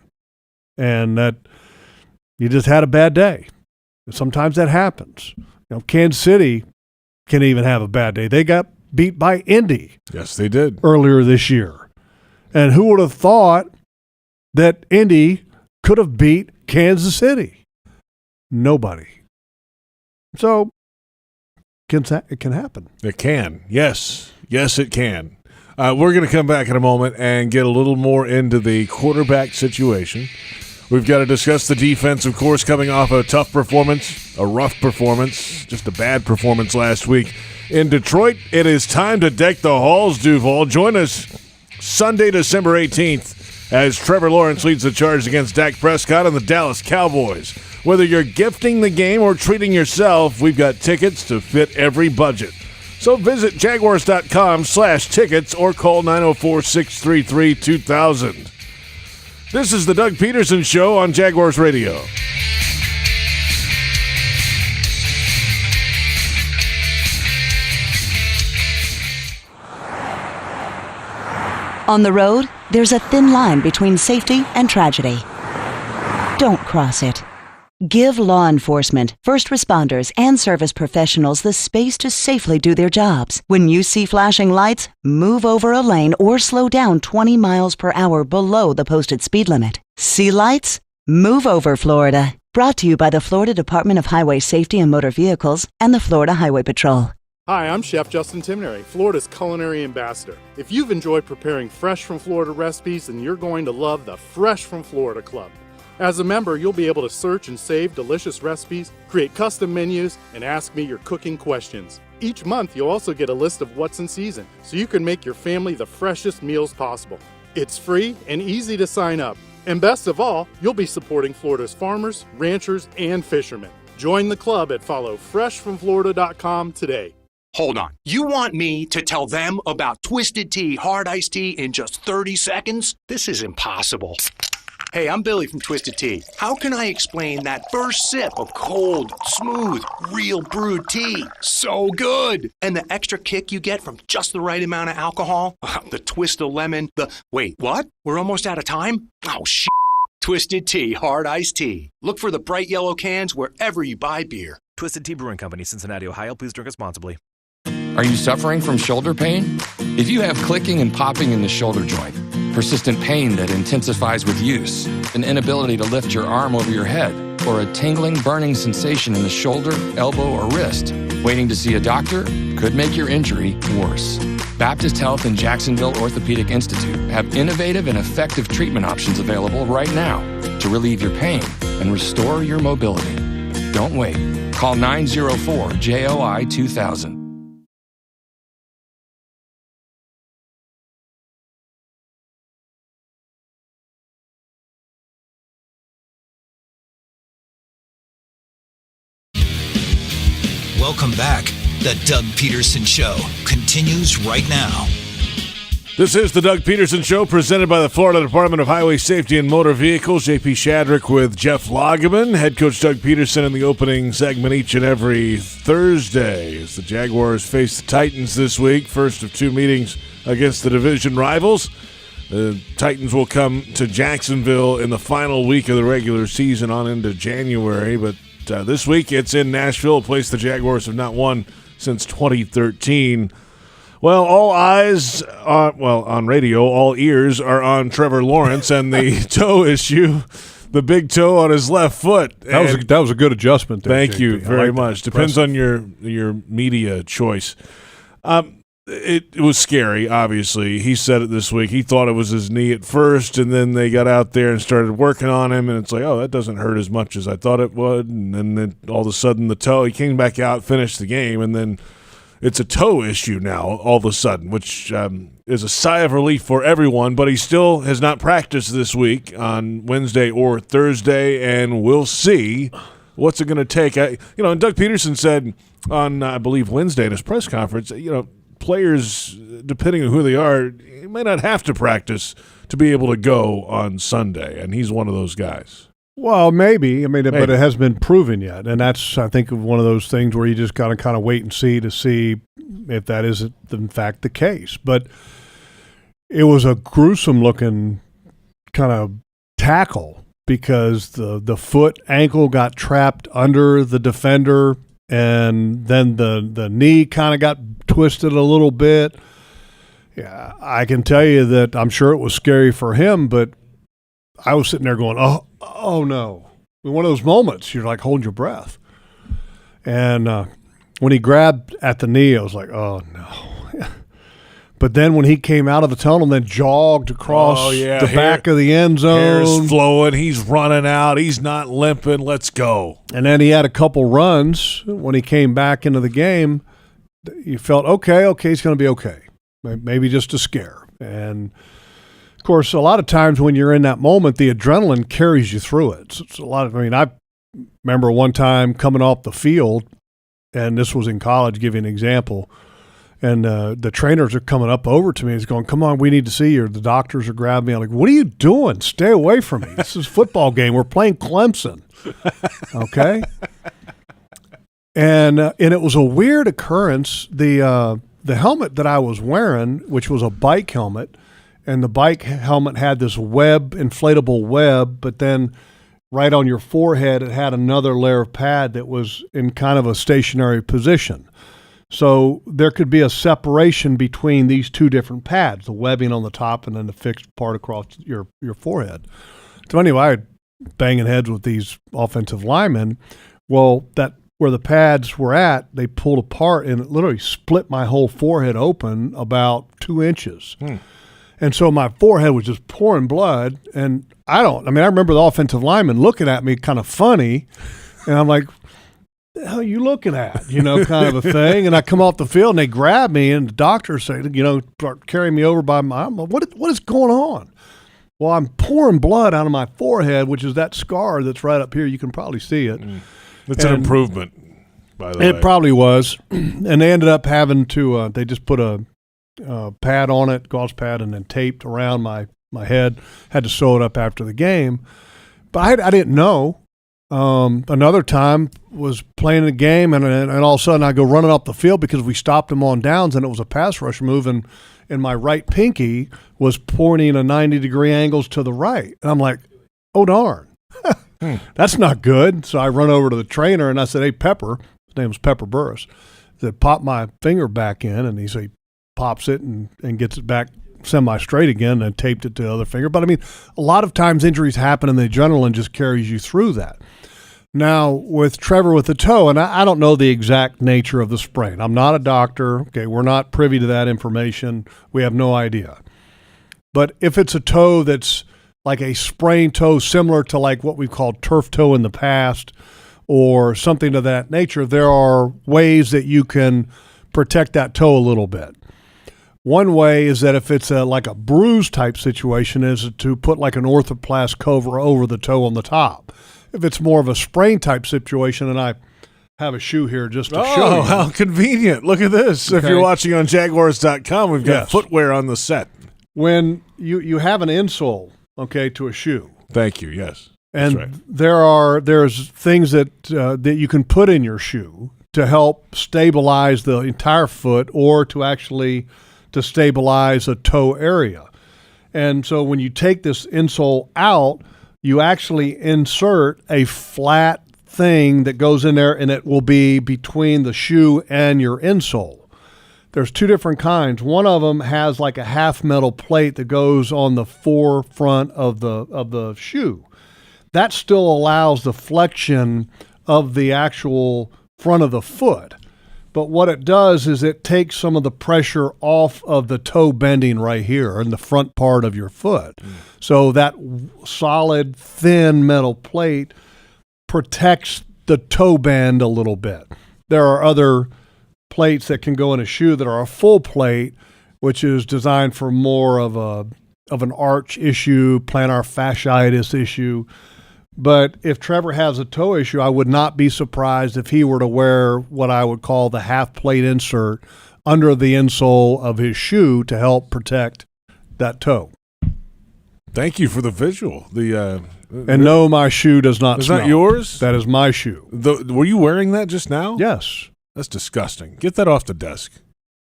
and that you just had a bad day. Sometimes that happens. Kansas City can even have a bad day. They got beat by Indy. Yes, they did. Earlier this year. And who would have thought that Indy could have beat Kansas City? Nobody. So it can happen. It can. Yes. Yes, it can. We're going to come back in a moment and get a little more into the quarterback situation. We've got to discuss the defense, of course, coming off a tough performance, a rough performance, just a bad performance last week. In Detroit, it is time to deck the halls, Duval. Join us Sunday, December 18th, as Trevor Lawrence leads the charge against Dak Prescott and the Dallas Cowboys. Whether you're gifting the game or treating yourself, we've got tickets to fit every budget. So visit Jaguars.com/tickets or call 904-633-2000. This is the Doug Pederson Show on Jaguars Radio. On the road, there's a thin line between safety and tragedy. Don't cross it. Give law enforcement, first responders, and service professionals the space to safely do their jobs. When you see flashing lights, move over a lane or slow down 20 miles per hour below the posted speed limit. See lights? Move over, Florida. Brought to you by the Florida Department of Highway Safety and Motor Vehicles and the Florida Highway Patrol. Hi, I'm Chef Justin Timnery, Florida's culinary ambassador. If you've enjoyed preparing fresh from Florida recipes, then you're going to love the Fresh from Florida Club. As a member, you'll be able to search and save delicious recipes, create custom menus, and ask me your cooking questions. Each month, you'll also get a list of what's in season, so you can make your family the freshest meals possible. It's free and easy to sign up. And best of all, you'll be supporting Florida's farmers, ranchers, and fishermen. Join the club at followfreshfromflorida.com today. Hold on. You want me to tell them about Twisted Tea Hard Iced Tea in just 30 seconds? This is impossible. Hey, I'm Billy from Twisted Tea. How can I explain that first sip of cold, smooth, real brewed tea? So good! And the extra kick you get from just the right amount of alcohol? The twist of lemon, Wait, what? We're almost out of time? Oh, shit. Twisted Tea Hard Iced Tea. Look for the bright yellow cans wherever you buy beer. Twisted Tea Brewing Company, Cincinnati, Ohio. Please drink responsibly. Are you suffering from shoulder pain? If you have clicking and popping in the shoulder joint, persistent pain that intensifies with use, an inability to lift your arm over your head, or a tingling, burning sensation in the shoulder, elbow, or wrist, waiting to see a doctor could make your injury worse. Baptist Health and Jacksonville Orthopedic Institute have innovative and effective treatment options available right now to relieve your pain and restore your mobility. Don't wait. Call 904-JOI-2000. Welcome back. The Doug Pederson Show continues right now. This is the Doug Pederson Show, presented by the Florida Department of Highway Safety and Motor Vehicles. JP Shadrick with Jeff Lageman. Head coach Doug Pederson in the opening segment each and every Thursday as the Jaguars face the Titans this week. First of two meetings against the division rivals. The Titans will come to Jacksonville in the final week of the regular season on into January, but this week it's in Nashville, a place the Jaguars have not won since 2013. Well, all eyes on radio, all ears are on Trevor Lawrence and the toe issue, the big toe on his left foot. That was a good adjustment there, Thank JP. you very like much. that. Depends on your media choice. It was scary, obviously. He said it this week. He thought it was his knee at first, and then they got out there and started working on him, and it's like, oh, that doesn't hurt as much as I thought it would. And then all of a sudden the toe, he came back out, finished the game, and then it's a toe issue now all of a sudden, which is a sigh of relief for everyone, but he still has not practiced this week on Wednesday or Thursday, and we'll see what's it going to take. And Doug Pederson said on, I believe, Wednesday in his press conference, players, depending on who they are, may not have to practice to be able to go on Sunday, and he's one of those guys. Well, maybe. But it hasn't been proven yet, and that's, I think, one of those things where you just got to kind of wait and see to see if that is in fact the case. But it was a gruesome-looking kind of tackle because the foot ankle got trapped under the defender, and then the knee kind of got twisted a little bit. Yeah, I can tell you that I'm sure it was scary for him, but I was sitting there going, oh no. One of those moments, you're like holding your breath. And when he grabbed at the knee, I was like, oh no. But then when he came out of the tunnel and then jogged across the back of the end zone. Hair's flowing. He's running out. He's not limping. Let's go. And then he had a couple runs when he came back into the game. You felt, okay, he's going to be okay. Maybe just a scare. And, of course, a lot of times when you're in that moment, the adrenaline carries you through it. It's a lot of, I remember one time coming off the field, and this was in college, give you an example, and the trainers are coming up over to me. He's going, come on, we need to see you. The doctors are grabbing me. I'm like, what are you doing? Stay away from me. This is a football game. We're playing Clemson. Okay? And it was a weird occurrence. The helmet that I was wearing, which was a bike helmet, and the bike helmet had this inflatable web, but then right on your forehead it had another layer of pad that was in kind of a stationary position. So there could be a separation between these two different pads, the webbing on the top and then the fixed part across your forehead. So anyway, I had banging heads with these offensive linemen. Well, where the pads were at, they pulled apart and it literally split my whole forehead open about 2 inches. And so my forehead was just pouring blood. And I remember the offensive lineman looking at me kind of funny. And I'm like, the hell are you looking at? Kind of a thing. And I come off the field and they grab me and the doctors say, start carrying me over by my arm. What is going on? Well, I'm pouring blood out of my forehead, which is that scar that's right up here. You can probably see it. It's an improvement, by the way. It probably was. And they ended up having to, they just put a pad on it, gauze pad, and then taped around my head. Had to sew it up after the game. But I didn't know. Another time was playing a game, and all of a sudden I go running up the field because we stopped them on downs, and it was a pass rush move, and my right pinky was pointing a 90-degree angles to the right. And I'm like, oh, darn. That's not good. So I run over to the trainer, and I said, hey, Pepper, his name was Pepper Burris, said, pop my finger back in, and he pops it and gets it back semi-straight again and taped it to the other finger. But, a lot of times injuries happen and the adrenaline just carries you through that. Now, with Trevor with the toe, and I don't know the exact nature of the sprain. I'm not a doctor. Okay, we're not privy to that information. We have no idea. But if it's a toe that's like a sprained toe similar to like what we've called turf toe in the past or something of that nature, there are ways that you can protect that toe a little bit. One way is that if it's like a bruise type situation is to put like an orthoplast cover over the toe on the top. If it's more of a sprain type situation, and I have a shoe here just to show you. Oh, how convenient. Look at this. Okay. If you're watching on Jaguars.com, we've got footwear on the set. When you have an insole, to a shoe. Thank you, yes. And right. there's things that you can put in your shoe to help stabilize the entire foot or to stabilize a toe area. And so when you take this insole out, you actually insert a flat thing that goes in there, and it will be between the shoe and your insole. There's two different kinds. One of them has like a half metal plate that goes on the forefront of the shoe. That still allows the flexion of the actual front of the foot. But what it does is it takes some of the pressure off of the toe bending right here in the front part of your foot. So that solid, thin metal plate protects the toe bend a little bit. There are other plates that can go in a shoe that are a full plate, which is designed for more of an arch issue, plantar fasciitis issue. But if Trevor has a toe issue, I would not be surprised if he were to wear what I would call the half plate insert under the insole of his shoe to help protect that toe. Thank you for the visual. And no, my shoe does not smell. Is that yours? That is my shoe. Were you wearing that just now? Yes. That's disgusting. Get that off the desk.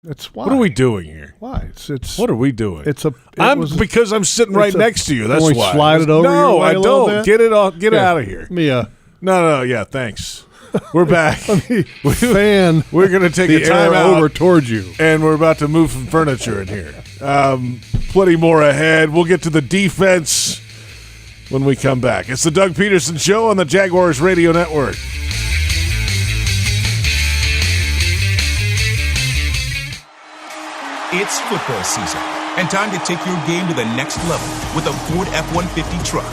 It's why. What are we doing here? Why? It's what are we doing? Because I'm sitting right next to you. That's why. Slide it over. No, I don't. Get it off. Get it out of here. Mia. No. Yeah, thanks. We're back. We're going to take a time out over towards you, and we're about to move some furniture in here. Plenty more ahead. We'll get to the defense when we come back. It's the Doug Pederson Show on the Jaguars Radio Network. It's football season, and time to take your game to the next level with a Ford F-150 truck.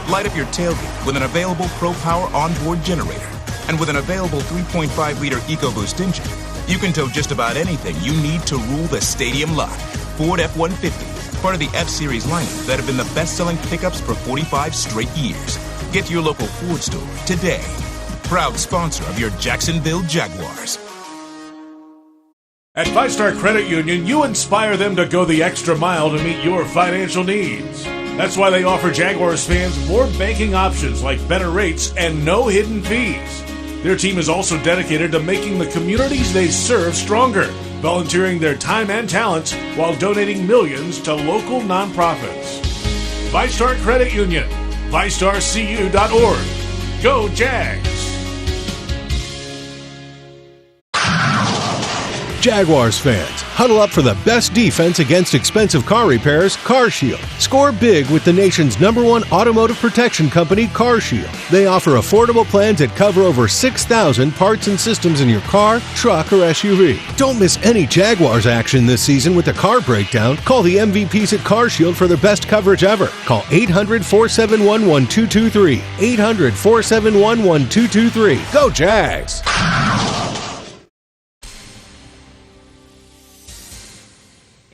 Light up your tailgate with an available Pro Power onboard generator. And with an available 3.5-liter EcoBoost engine, you can tow just about anything you need to rule the stadium lot. Ford F-150, part of the F-Series lineup that have been the best-selling pickups for 45 straight years. Get to your local Ford store today. Proud sponsor of your Jacksonville Jaguars. At Five Star Credit Union, you inspire them to go the extra mile to meet your financial needs. That's why they offer Jaguars fans more banking options like better rates and no hidden fees. Their team is also dedicated to making the communities they serve stronger, volunteering their time and talents while donating millions to local nonprofits. Five Star Credit Union, FiveStarCU.org. Go Jags! Jaguars fans, huddle up for the best defense against expensive car repairs, CarShield. Score big with the nation's #1 automotive protection company, CarShield. They offer affordable plans that cover over 6,000 parts and systems in your car, truck, or SUV. Don't miss any Jaguars action this season with a car breakdown. Call the MVPs at CarShield for their best coverage ever. Call 800-471-1223. 800-471-1223. Go Jags!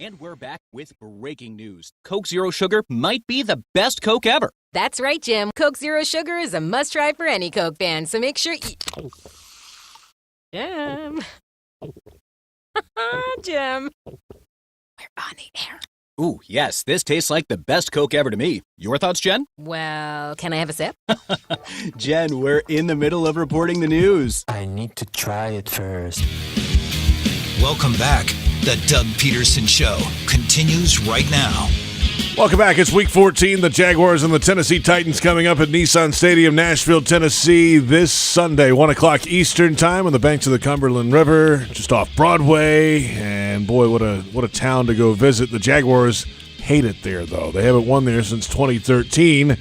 And we're back with breaking news. Coke Zero Sugar might be the best Coke ever. That's right, Jim. Coke Zero Sugar is a must-try for any Coke fan, so make sure you... Jim. Jim. We're on the air. Ooh, yes, this tastes like the best Coke ever to me. Your thoughts, Jen? Well, can I have a sip? Jen, we're in the middle of reporting the news. I need to try it first. Welcome back. The Doug Pederson Show continues right now. Welcome back. It's Week 14. The Jaguars and the Tennessee Titans coming up at Nissan Stadium, Nashville, Tennessee this Sunday, 1 o'clock Eastern Time on the banks of the Cumberland River, just off Broadway. And boy, what a town to go visit. The Jaguars hate it there, though. They haven't won there since 2013.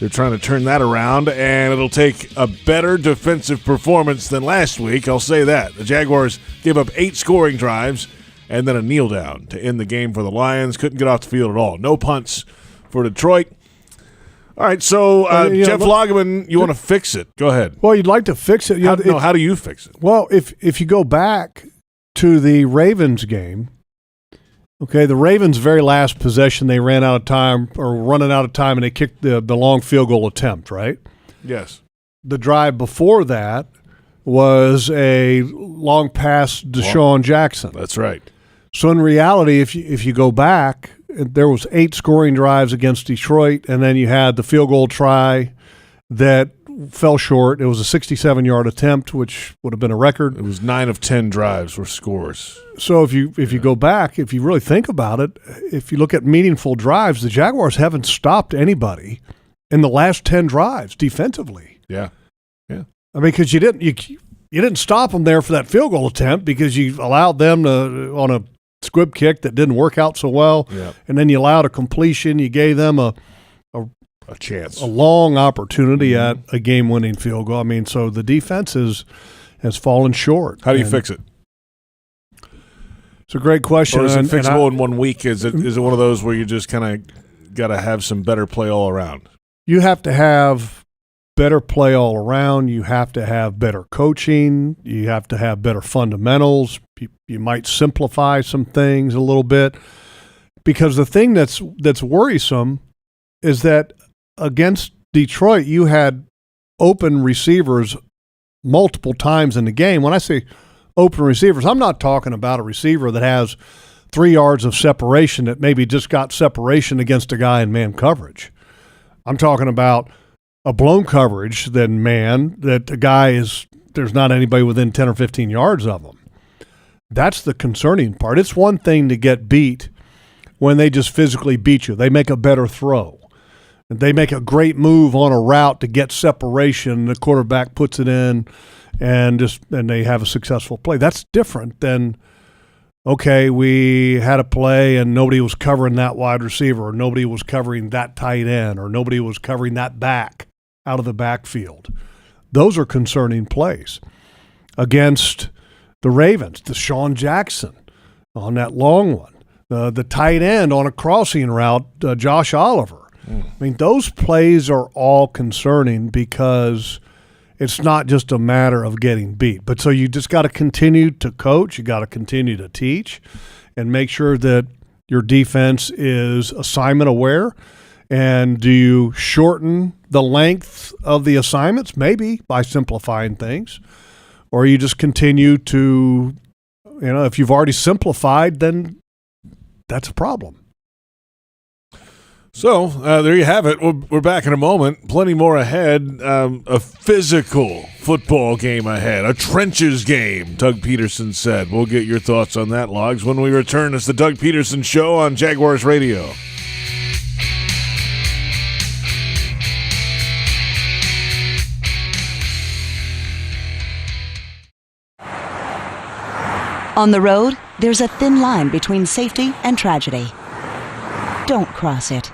They're trying to turn that around, and it'll take a better defensive performance than last week. I'll say that. The Jaguars gave up 8 scoring drives and then a kneel down to end the game for the Lions. Couldn't get off the field at all. No punts for Detroit. All right, so Jeff Lageman, you want to fix it. Go ahead. Well, you'd like to fix it. How do you fix it? Well, if you go back to the Ravens game, okay, the Ravens' very last possession, they ran out of time or running out of time, and they kicked the long field goal attempt, right? Yes. The drive before that was a long pass Deshaun Jackson. That's right. So in reality, if you go back, there was 8 scoring drives against Detroit, and then you had the field goal try that fell short. It was a 67-yard attempt, which would have been a record. It was 9 of 10 drives were scores. So if you go back, if you really think about it, if you look at meaningful drives, the Jaguars haven't stopped anybody in the last 10 drives defensively. Yeah. I mean, because you didn't stop them there for that field goal attempt because you allowed them to on a squib kick that didn't work out so well, and then you allowed a completion. You gave them a chance, a long opportunity at a game-winning field goal. I mean, so the defense has fallen short. How do you fix it? It's a great question. Or is it fixable in 1 week? Is it one of those where you just kind of got to have some better play all around? You have to have better play all around. You have to have better coaching. You have to have better fundamentals. You might simplify some things a little bit, because the thing that's worrisome is that against Detroit, you had open receivers multiple times in the game. When I say open receivers, I'm not talking about a receiver that has 3 yards of separation that maybe just got separation against a guy in man coverage. I'm talking about a blown coverage than man, that the guy there's not anybody within 10 or 15 yards of him. That's the concerning part. It's one thing to get beat when they just physically beat you. They make a better throw. They make a great move on a route to get separation. The quarterback puts it in, and they have a successful play. That's different than, okay, we had a play and nobody was covering that wide receiver, or nobody was covering that tight end, or nobody was covering that back out of the backfield. Those are concerning plays. Against the Ravens, Deshaun Jackson on that long one. the tight end on a crossing route, Josh Oliver. I mean, those plays are all concerning because it's not just a matter of getting beat. But so you just got to continue to coach. You got to continue to teach and make sure that your defense is assignment aware. And do you shorten the length of the assignments? Maybe by simplifying things. Or you just continue to, if you've already simplified, then that's a problem. So there you have it. We're back in a moment. Plenty more ahead. A physical football game ahead. A trenches game, Doug Pederson said. We'll get your thoughts on that, Logs, when we return. It's the Doug Pederson Show on Jaguars Radio. On the road, there's a thin line between safety and tragedy. Don't cross it.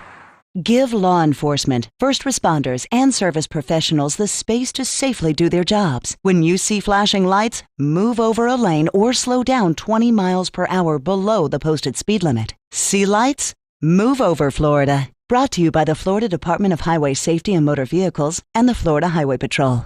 Give law enforcement, first responders, and service professionals the space to safely do their jobs. When you see flashing lights, move over a lane or slow down 20 miles per hour below the posted speed limit. See lights? Move over, Florida. Brought to you by the Florida Department of Highway Safety and Motor Vehicles and the Florida Highway Patrol.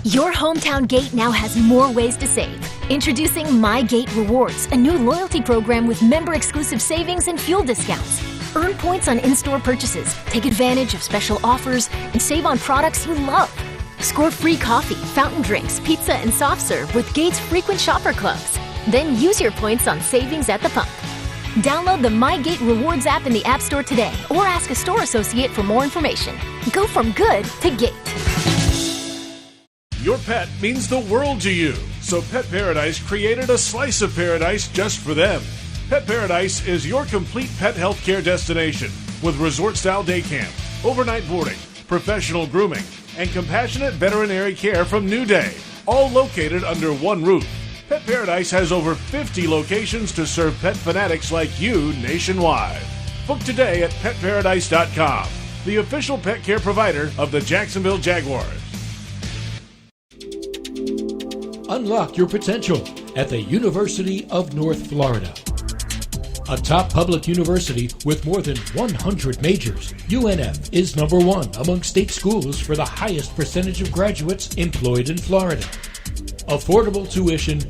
Your hometown gate now has more ways to save. Introducing My Gate Rewards, a new loyalty program with member-exclusive savings and fuel discounts. Earn points on in-store purchases, take advantage of special offers, and save on products you love. Score free coffee, fountain drinks, pizza, and soft serve with Gates frequent shopper clubs. Then use your points on savings at the pump. Download the My Gate Rewards app in the App Store today or ask a store associate for more information. Go from good to Gate. Your pet means the world to you, so Pet Paradise created a slice of paradise just for them. Pet Paradise is your complete pet health care destination with resort-style day camp, overnight boarding, professional grooming, and compassionate veterinary care from New Day, all located under one roof. Pet Paradise has over 50 locations to serve pet fanatics like you nationwide. Book today at petparadise.com, the official pet care provider of the Jacksonville Jaguars. Unlock your potential at the University of North Florida. A top public university with more than 100 majors, UNF is number one among state schools for the highest percentage of graduates employed in Florida. Affordable tuition,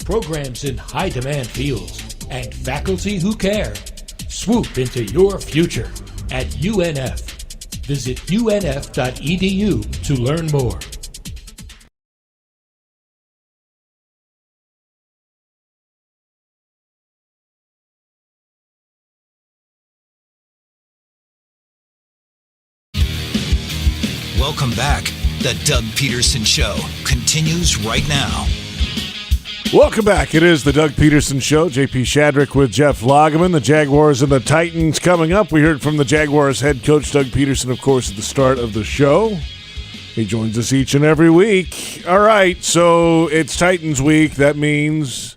programs in high-demand fields, and faculty who care. Swoop into your future at UNF. Visit unf.edu to learn more. Welcome back. The Doug Pederson Show continues right now. Welcome back. It is the Doug Pederson Show. JP Shadrick with Jeff Lageman. The Jaguars and the Titans coming up. We heard from the Jaguars head coach, Doug Pederson, of course, at the start of the show. He joins us each and every week. All right, so it's Titans week. That means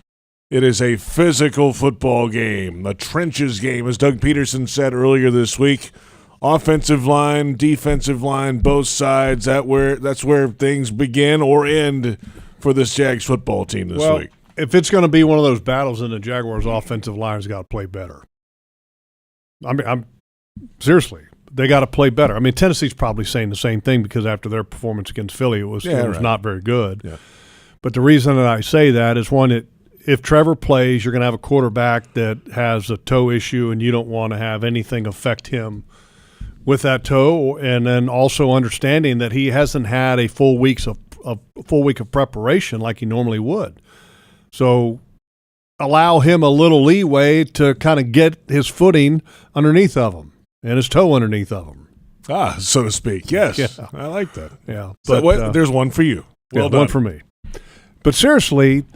it is a physical football game, a trenches game, as Doug Pederson said earlier this week. Offensive line, defensive line, both sides. That's where things begin or end for this Jags football team this week. If it's going to be one of those battles, then the Jaguars' offensive line's got to play better. I'm seriously, they got to play better. I mean, Tennessee's probably saying the same thing because after their performance against Philly, it was not very good. Yeah. But the reason that I say that is, one, if Trevor plays, you're going to have a quarterback that has a toe issue, and you don't want to have anything affect him with that toe, and then also understanding that he hasn't had a full week of preparation like he normally would. So allow him a little leeway to kind of get his footing underneath of him and his toe underneath of him. So to speak. Yes. Yeah. I like that. Yeah. But there's one for you. Well done. One for me. But seriously,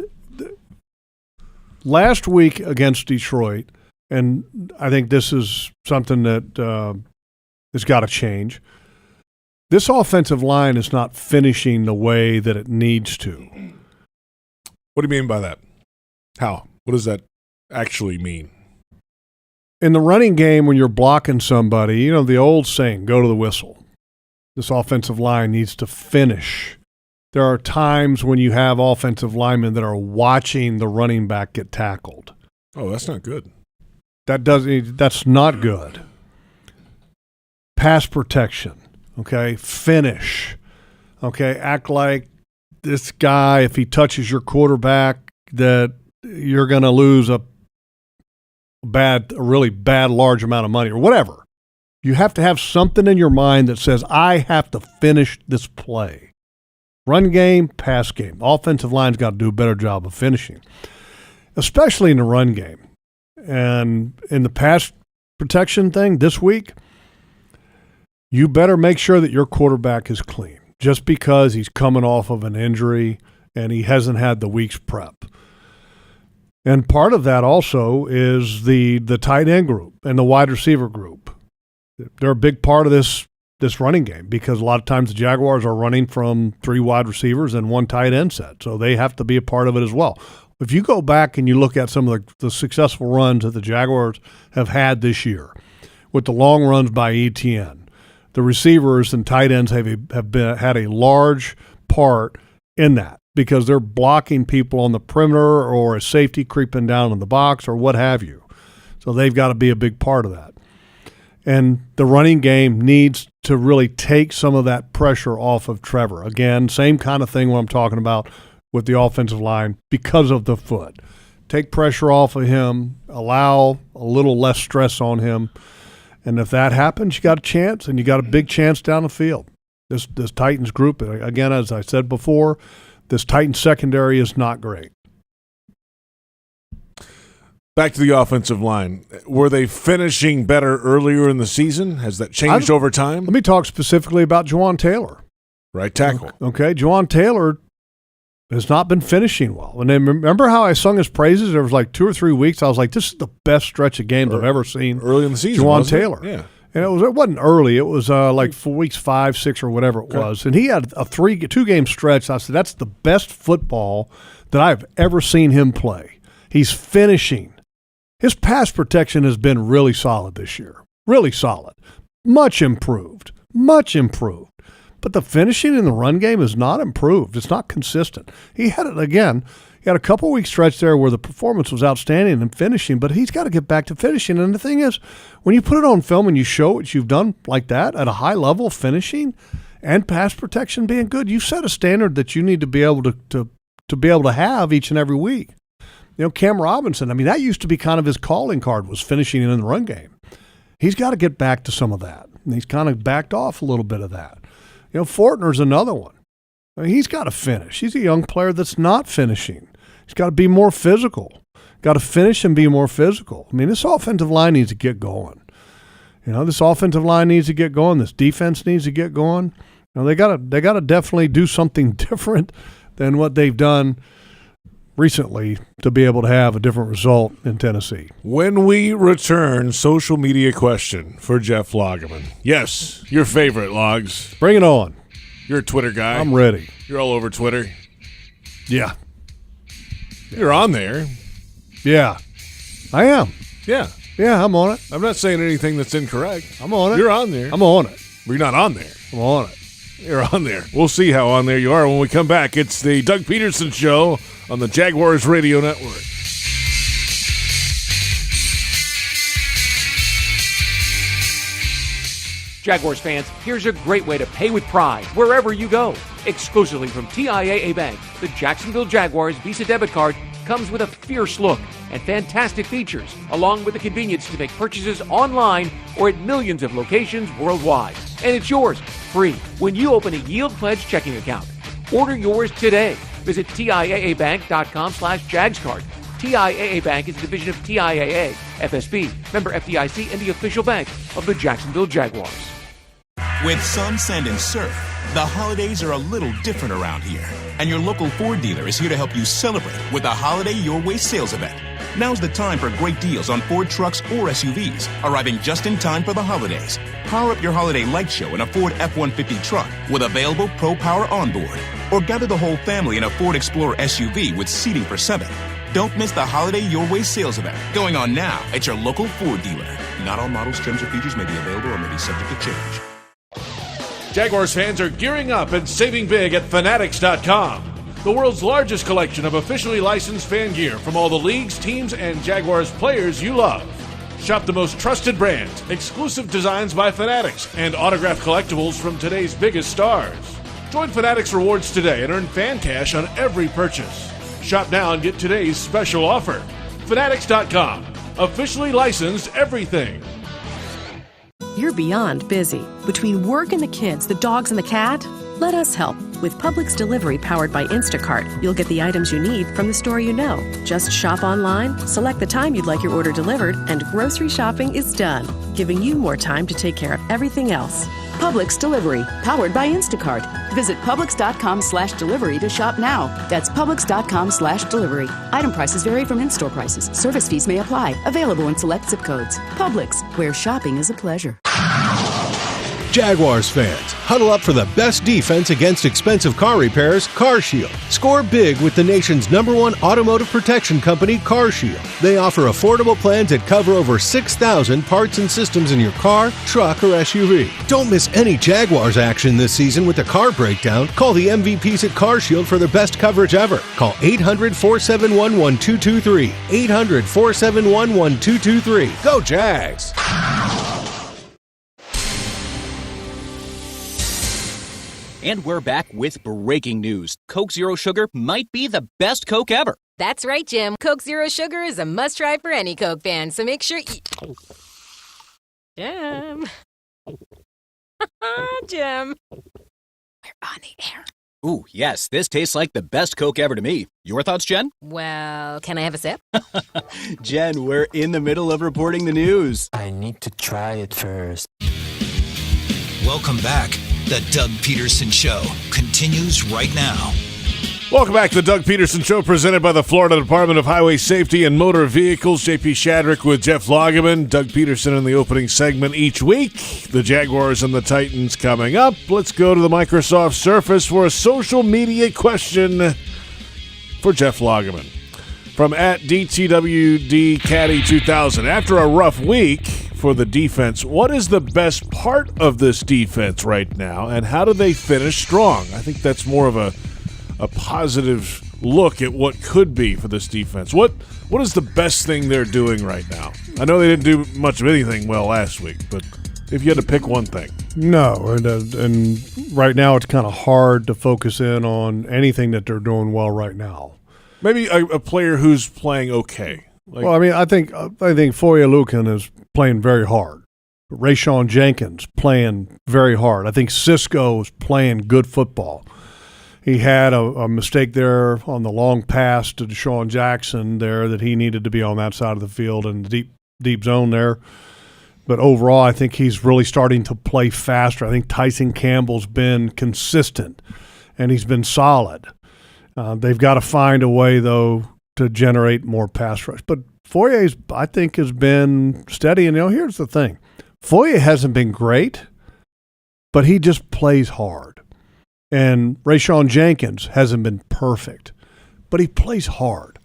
last week against Detroit, and I think this is something that has got to change. This offensive line is not finishing the way that it needs to. What do you mean by that? How? What does that actually mean? In the running game, when you're blocking somebody, the old saying, go to the whistle. This offensive line needs to finish. There are times when you have offensive linemen that are watching the running back get tackled. Oh, that's not good. That's not good. Pass protection, okay? Finish, okay? Act like this guy, if he touches your quarterback, that you're going to lose a really bad large amount of money or whatever. You have to have something in your mind that says, I have to finish this play. Run game, pass game. Offensive line's got to do a better job of finishing, especially in the run game. And in the pass protection thing this week, you better make sure that your quarterback is clean just because he's coming off of an injury and he hasn't had the week's prep. And part of that also is the tight end group and the wide receiver group. They're a big part of this running game because a lot of times the Jaguars are running from 3 wide receivers and 1 tight end set, so they have to be a part of it as well. If you go back and you look at some of the successful runs that the Jaguars have had this year with the long runs by ETN, the receivers and tight ends have had a large part in that because they're blocking people on the perimeter or a safety creeping down in the box or what have you. So they've got to be a big part of that. And the running game needs to really take some of that pressure off of Trevor. Again, same kind of thing what I'm talking about with the offensive line because of the foot. Take pressure off of him, allow a little less stress on him. And if that happens, you got a chance, and you got a big chance down the field. This Titans group, again, as I said before, this Titans secondary is not great. Back to the offensive line. Were they finishing better earlier in the season? Has that changed over time? Let me talk specifically about Juwan Taylor. Right tackle. Okay, Juwan Taylor has not been finishing well. And then remember how I sung his praises? There was like 2 or 3 weeks. I was like, this is the best stretch of games I've ever seen. Early in the season, Juwan Taylor. Yeah. And it wasn't early. It was like 4 weeks, 5, 6, or whatever it was. And he had a 2-game stretch. I said, that's the best football that I've ever seen him play. He's finishing. His pass protection has been really solid this year. Really solid. Much improved. Much improved. But the finishing in the run game is not improved. It's not consistent. He had it again. He had a couple week stretch there where the performance was outstanding in finishing, but he's got to get back to finishing. And the thing is, when you put it on film and you show what you've done like that at a high level, finishing and pass protection being good, you set a standard that you need to be able to be able to have each and every week. You know, Cam Robinson, I mean, that used to be kind of his calling card, was finishing in the run game. He's got to get back to some of that. And he's kind of backed off a little bit of that. You know, Fortner's another one. I mean, he's got to finish. He's a young player that's not finishing. He's got to be more physical. Got to finish and be more physical. I mean, this offensive line needs to get going. You know, this offensive line needs to get going. This defense needs to get going. You know, they got to definitely do something different than what they've done recently to be able to have a different result in Tennessee. When we return, social media question for Jeff Lageman. Yes, your favorite, Logs. Bring it on. You're a Twitter guy. I'm ready. You're all over Twitter. Yeah. You're on there. Yeah. I am. Yeah. Yeah, I'm on it. I'm not saying anything that's incorrect. I'm on it. You're on there. I'm on it. But you're not on there. I'm on it. You're on there. We'll see how on there you are when we come back. It's the Doug Pederson Show on the Jaguars Radio Network. Jaguars fans, here's a great way to pay with pride wherever you go. Exclusively from TIAA Bank, the Jacksonville Jaguars Visa debit card comes with a fierce look and fantastic features, along with the convenience to make purchases online or at millions of locations worldwide. And it's yours, free, when you open a Yield Pledge checking account. Order yours today. Visit TIAABank.com/JagsCard. TIAA Bank is a division of TIAA, FSB, member FDIC, and the official bank of the Jacksonville Jaguars. With sun, sand, and surf, the holidays are a little different around here. And your local Ford dealer is here to help you celebrate with a Holiday Your Way sales event. Now's the time for great deals on Ford trucks or SUVs, arriving just in time for the holidays. Power up your holiday light show in a Ford F-150 truck with available Pro Power onboard. Or gather the whole family in a Ford Explorer SUV with seating for 7. Don't miss the Holiday Your Way sales event going on now at your local Ford dealer. Not all models, trims, or features may be available or may be subject to change. Jaguars fans are gearing up and saving big at Fanatics.com. The world's largest collection of officially licensed fan gear from all the leagues, teams, and Jaguars players you love. Shop the most trusted brands, exclusive designs by Fanatics, and autographed collectibles from today's biggest stars. Join Fanatics Rewards today and earn fan cash on every purchase. Shop now and get today's special offer. Fanatics.com. Officially licensed everything. You're beyond busy. Between work and the kids, the dogs and the cat, let us help. With Publix Delivery powered by Instacart, you'll get the items you need from the store you know. Just shop online, select the time you'd like your order delivered, and grocery shopping is done, giving you more time to take care of everything else. Publix Delivery, powered by Instacart. Visit Publix.com/delivery to shop now. That's Publix.com/delivery. Item prices vary from in-store prices. Service fees may apply. Available in select zip codes. Publix, where shopping is a pleasure. Jaguars fans, huddle up for the best defense against expensive car repairs, CarShield. Score big with the nation's #1 automotive protection company, CarShield. They offer affordable plans that cover over 6,000 parts and systems in your car, truck, or SUV. Don't miss any Jaguars action this season with a car breakdown. Call the MVPs at CarShield for their best coverage ever. Call 800-471-1223. 800-471-1223. Go Jags! And we're back with breaking news. Coke Zero Sugar might be the best Coke ever. That's right, Jim. Coke Zero Sugar is a must-try for any Coke fan, so make sure you... Jim. Jim. We're on the air. Ooh, yes, this tastes like the best Coke ever to me. Your thoughts, Jen? Well, can I have a sip? Jen, we're in the middle of reporting the news. I need to try it first. Welcome back. The Doug Pederson Show continues right now. Welcome back to the Doug Pederson Show, presented by the Florida Department of Highway Safety and Motor Vehicles. JP Shadrick with Jeff Lageman. Doug Pederson in the opening segment each week. The Jaguars and the Titans coming up. Let's go to the Microsoft Surface for a social media question for Jeff Lageman. From @DTWDCaddy2000. After a rough week for the defense, what is the best part of this defense right now, and how do they finish strong? I think that's more of a positive look at what could be for this defense. What is the best thing they're doing right now? I know they didn't do much of anything well last week, but if you had to pick one thing. No, and right now it's kind of hard to focus in on anything that they're doing well right now. Maybe a player who's playing okay. Well, I mean, I think Foye-Lukin is playing very hard. Rayshawn Jenkins playing very hard. I think Cisco is playing good football. He had a mistake there on the long pass to Deshaun Jackson there that he needed to be on that side of the field in the deep zone there. But overall, I think he's really starting to play faster. I think Tyson Campbell's been consistent, and he's been solid. They've got to find a way, though, to generate more pass rush. But Foye, I think, has been steady. And, here's the thing. Foye hasn't been great, but he just plays hard. And Rayshawn Jenkins hasn't been perfect, but he plays hard.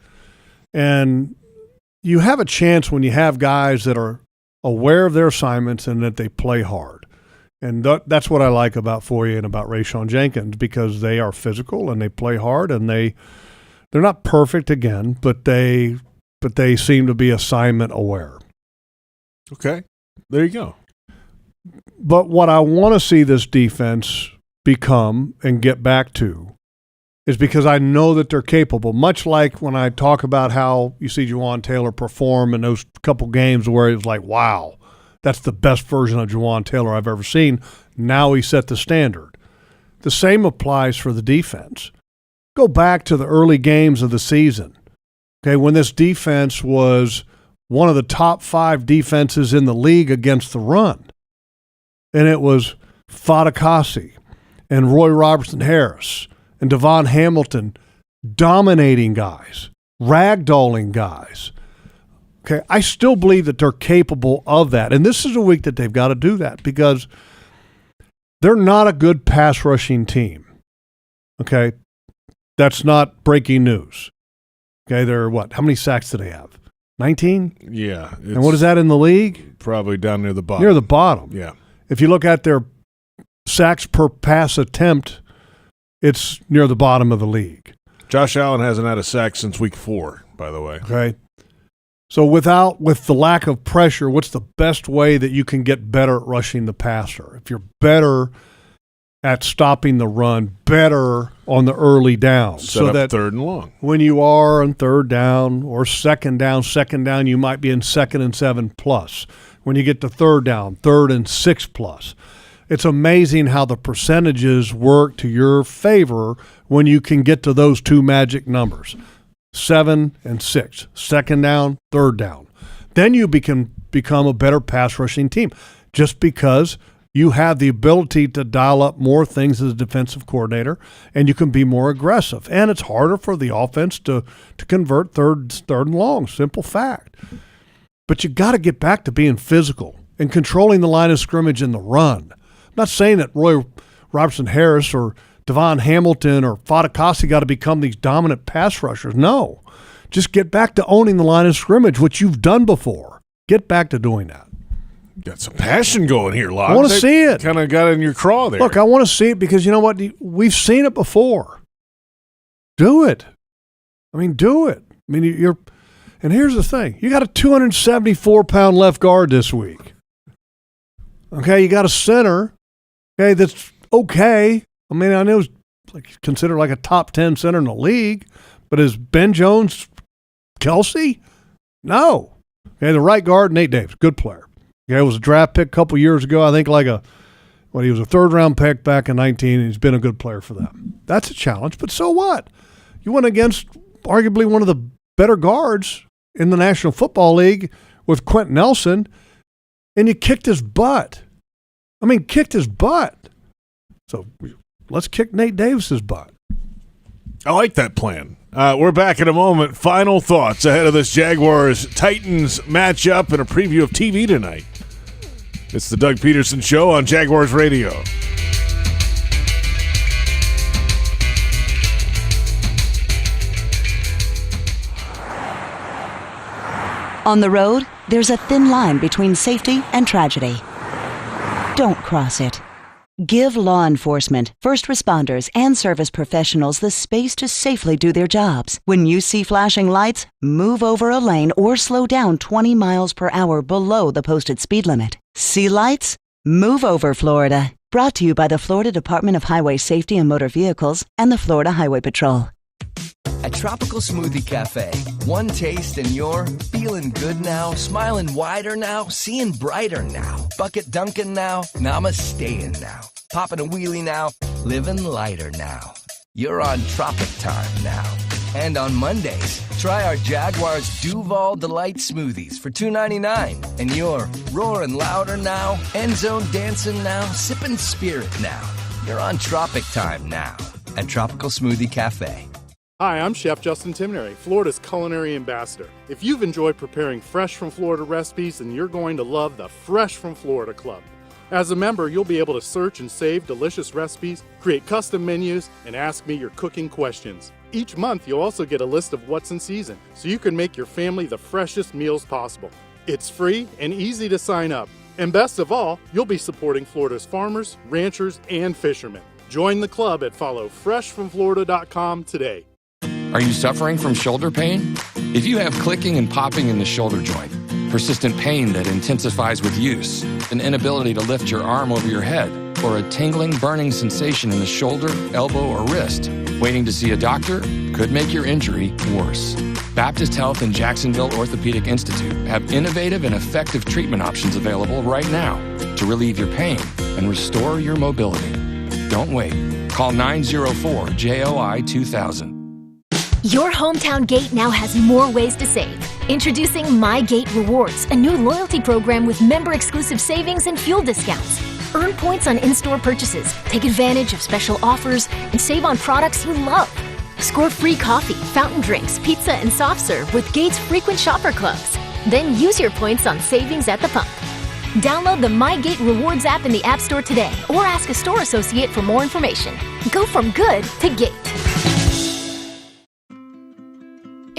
And you have a chance when you have guys that are aware of their assignments and that they play hard. And that's what I like about Foye and about Rayshawn Jenkins, because they are physical and they play hard, and they're not perfect again, but they seem to be assignment aware. Okay, there you go. But what I want to see this defense become and get back to is, because I know that they're capable, much like when I talk about how you see Juwan Taylor perform in those couple games where it was like, wow, that's the best version of Juwan Taylor I've ever seen. Now he set the standard. The same applies for the defense. Go back to the early games of the season, okay, when this defense was one of the top 5 defenses in the league against the run. And it was Fadakasi and Roy Robertson Harris and Devon Hamilton dominating guys, ragdolling guys. Okay, I still believe that they're capable of that. And this is a week that they've got to do that, because they're not a good pass rushing team. Okay, that's not breaking news. Okay, they're what? How many sacks do they have? 19? Yeah. And what is that in the league? Probably down near the bottom. Near the bottom. Yeah. If you look at their sacks per pass attempt, it's near the bottom of the league. Josh Allen hasn't had a sack since week 4, by the way. Okay. So with the lack of pressure, what's the best way that you can get better at rushing the passer? If you're better at stopping the run, better on the early down. Set up third and long. When you are on third down or second down, you might be in 2nd and 7+. When you get to third down, 3rd and 6+. It's amazing how the percentages work to your favor when you can get to those two magic numbers, 7 and 6, second down, third down. Then you become a better pass rushing team just because you have the ability to dial up more things as a defensive coordinator, and you can be more aggressive. And it's harder for the offense to convert third and long, simple fact. But you got to get back to being physical and controlling the line of scrimmage in the run. I'm not saying that Roy Robertson Harris or Devon Hamilton or Fadakasi got to become these dominant pass rushers. No. Just get back to owning the line of scrimmage, which you've done before. Get back to doing that. Got some passion going here, Lodge. I want to see it. Kind of got in your craw there. Look, I want to see it because you know what? We've seen it before. Do it. Do it. You're – and here's the thing. You got a 274-pound left guard this week. Okay, you got a center, okay, that's okay. I know he's considered like a top 10 center in the league, but is Ben Jones Kelsey? No. Okay, the right guard, Nate Davis, good player. Okay, was a draft pick a couple years ago. I think he was a third-round pick back in 19, and he's been a good player for them. That's a challenge, but so what? You went against arguably one of the better guards in the National Football League with Quentin Nelson, and you kicked his butt. Kicked his butt. So let's kick Nate Davis's butt. I like that plan. We're back in a moment. Final thoughts ahead of this Jaguars-Titans matchup and a preview of TV tonight. It's the Doug Pederson Show on Jaguars Radio. On the road, there's a thin line between safety and tragedy. Don't cross it. Give law enforcement, first responders, and service professionals the space to safely do their jobs. When you see flashing lights, move over a lane or slow down 20 miles per hour below the posted speed limit. See lights? Move over, Florida. Brought to you by the Florida Department of Highway Safety and Motor Vehicles and the Florida Highway Patrol. At Tropical Smoothie Cafe, one taste and you're feeling good now, smiling wider now, seeing brighter now, bucket dunking now, namasteing now, popping a wheelie now, living lighter now. You're on Tropic Time now. And on Mondays, try our Jaguars Duval Delight Smoothies for $2.99. And you're roaring louder now, end zone dancing now, sipping spirit now. You're on Tropic Time now at Tropical Smoothie Cafe. Hi, I'm Chef Justin Timnery, Florida's culinary ambassador. If you've enjoyed preparing fresh from Florida recipes, then you're going to love the Fresh from Florida Club. As a member, you'll be able to search and save delicious recipes, create custom menus, and ask me your cooking questions. Each month, you'll also get a list of what's in season, so you can make your family the freshest meals possible. It's free and easy to sign up. And best of all, you'll be supporting Florida's farmers, ranchers, and fishermen. Join the club at followfreshfromflorida.com today. Are you suffering from shoulder pain? If you have clicking and popping in the shoulder joint, persistent pain that intensifies with use, an inability to lift your arm over your head, or a tingling, burning sensation in the shoulder, elbow, or wrist, waiting to see a doctor could make your injury worse. Baptist Health and Jacksonville Orthopedic Institute have innovative and effective treatment options available right now to relieve your pain and restore your mobility. Don't wait. Call 904-JOI-2000. Your hometown gate now has more ways to save. Introducing My Gate Rewards, a new loyalty program with member-exclusive savings and fuel discounts. Earn points on in-store purchases, take advantage of special offers, and save on products you love. Score free coffee, fountain drinks, pizza, and soft serve with Gates frequent shopper clubs. Then use your points on savings at the pump. Download the My Gate Rewards app in the App Store today or ask a store associate for more information. Go from good to Gate.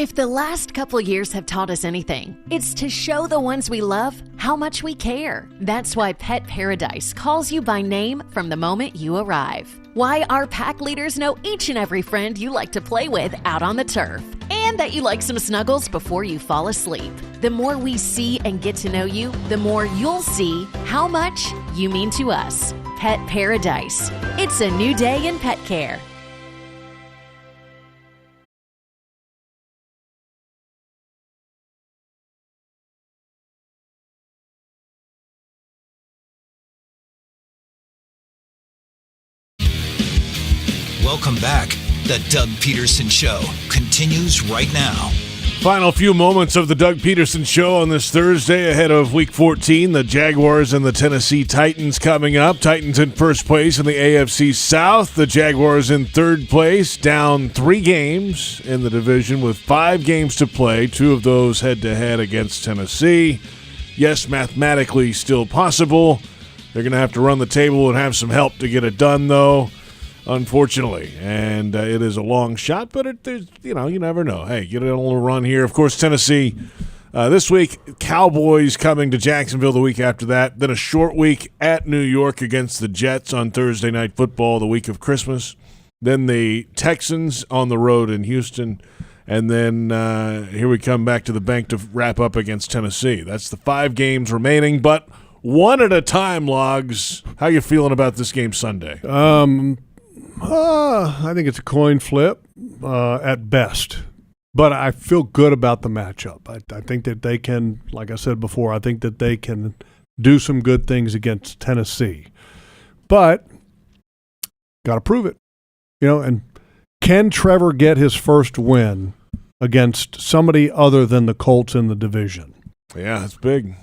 If the last couple years have taught us anything, it's to show the ones we love how much we care. That's why Pet Paradise calls you by name from the moment you arrive. Why our pack leaders know each and every friend you like to play with out on the turf. And that you like some snuggles before you fall asleep. The more we see and get to know you, the more you'll see how much you mean to us. Pet Paradise. It's a new day in pet care. Welcome back. The Doug Pederson Show continues right now. Final few moments of the Doug Pederson Show on this Thursday ahead of Week 14. The Jaguars and the Tennessee Titans coming up. Titans in first place in the AFC South. The Jaguars in third place, down 3 games in the division with 5 games to play. 2 of those head-to-head against Tennessee. Yes, mathematically still possible. They're going to have to run the table and have some help to get it done, though. Unfortunately, and it is a long shot, but there's, you never know. Hey, get a little run here. Of course, Tennessee this week, Cowboys coming to Jacksonville the week after that. Then a short week at New York against the Jets on Thursday Night Football, the week of Christmas. Then the Texans on the road in Houston, and then here we come back to the bank to wrap up against Tennessee. That's the 5 games remaining, but one at a time. Logs, how you feeling about this game Sunday? I think it's a coin flip at best, but I feel good about the matchup. I think that they can, like I said before, I think that they can do some good things against Tennessee, but got to prove it, and can Trevor get his first win against somebody other than the Colts in the division? Yeah, that's big.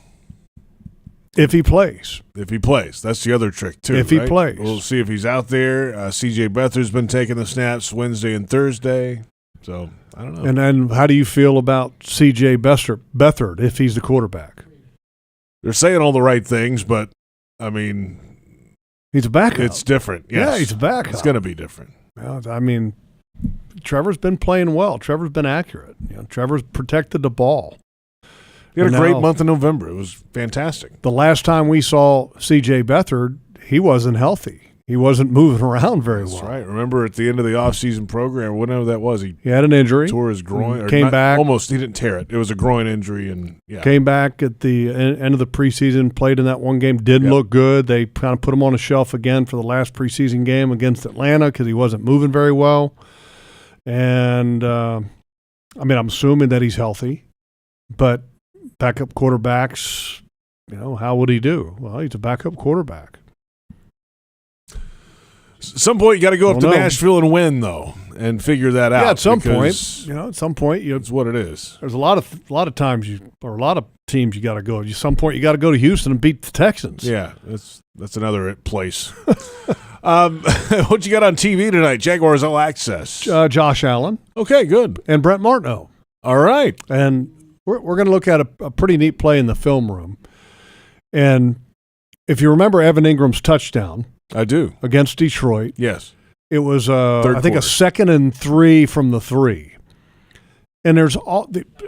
If he plays. That's the other trick, too. If he plays. We'll see if he's out there. C.J. Beathard's been taking the snaps Wednesday and Thursday. So, I don't know. And then how do you feel about C.J. Beathard if he's the quarterback? They're saying all the right things, but, I mean. He's a backup. It's different. Yes. Yeah, he's a backup. It's going to be different. Well, I mean, Trevor's been playing well. Trevor's been accurate. Trevor's protected the ball. He had a great month in November. It was fantastic. The last time we saw C.J. Beathard, he wasn't healthy. He wasn't moving around very well. That's right. Remember at the end of the offseason program, whatever that was, he had an injury. Tore his groin. Came back. Almost. He didn't tear it. It was a groin injury. And came back at the end of the preseason, played in that one game, didn't look good. They kind of put him on a shelf again for the last preseason game against Atlanta because he wasn't moving very well. And, I'm assuming that he's healthy, but backup quarterbacks, how would he do? Well, he's a backup quarterback. Some point you got to go up to Nashville and win, though, and figure that out. Yeah, at some point, it's what it is. There's a lot of times a lot of teams you got to go. At some point, you got to go to Houston and beat the Texans. Yeah, that's another place. What you got on TV tonight? Jaguars All Access. Josh Allen. Okay, good. And Brent Martineau. All right, and we're going to look at a pretty neat play in the film room. And if you remember Evan Ingram's touchdown. I do. Against Detroit. Yes. It was, I think, a 2nd and 3 from the 3. And there's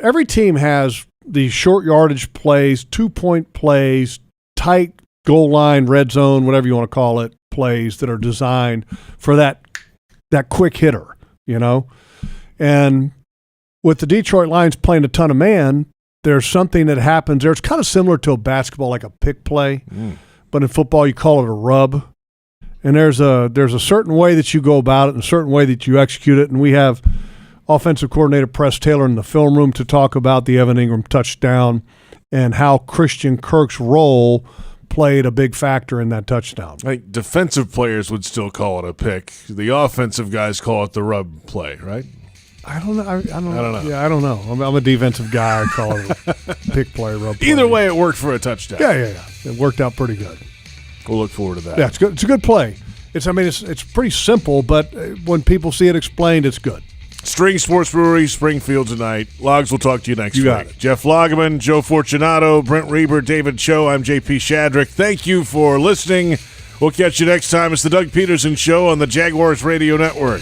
every team has these short yardage plays, 2-point plays, tight goal line, red zone, whatever you want to call it, plays that are designed for that quick hitter, And with the Detroit Lions playing a ton of man, there's something that happens there. It's kind of similar to a basketball, like a pick play, but in football you call it a rub. And there's a certain way that you go about it and a certain way that you execute it. And we have offensive coordinator Press Taylor in the film room to talk about the Evan Ingram touchdown and how Christian Kirk's role played a big factor in that touchdown. Like defensive players would still call it a pick. The offensive guys call it the rub play, right? I don't know. I don't know. Yeah, I don't know. I'm a defensive guy. I call it a pick play, rub play. Either way, it worked for a touchdown. Yeah. It worked out pretty good. We'll look forward to that. Yeah, it's good. It's a good play. It's pretty simple, but when people see it explained, it's good. String Sports Brewery, Springfield tonight. Logs, will talk to you next week. You got it. Jeff Lageman, Joe Fortunato, Brent Reber, David Cho. I'm JP Shadrick. Thank you for listening. We'll catch you next time. It's the Doug Pederson Show on the Jaguars Radio Network.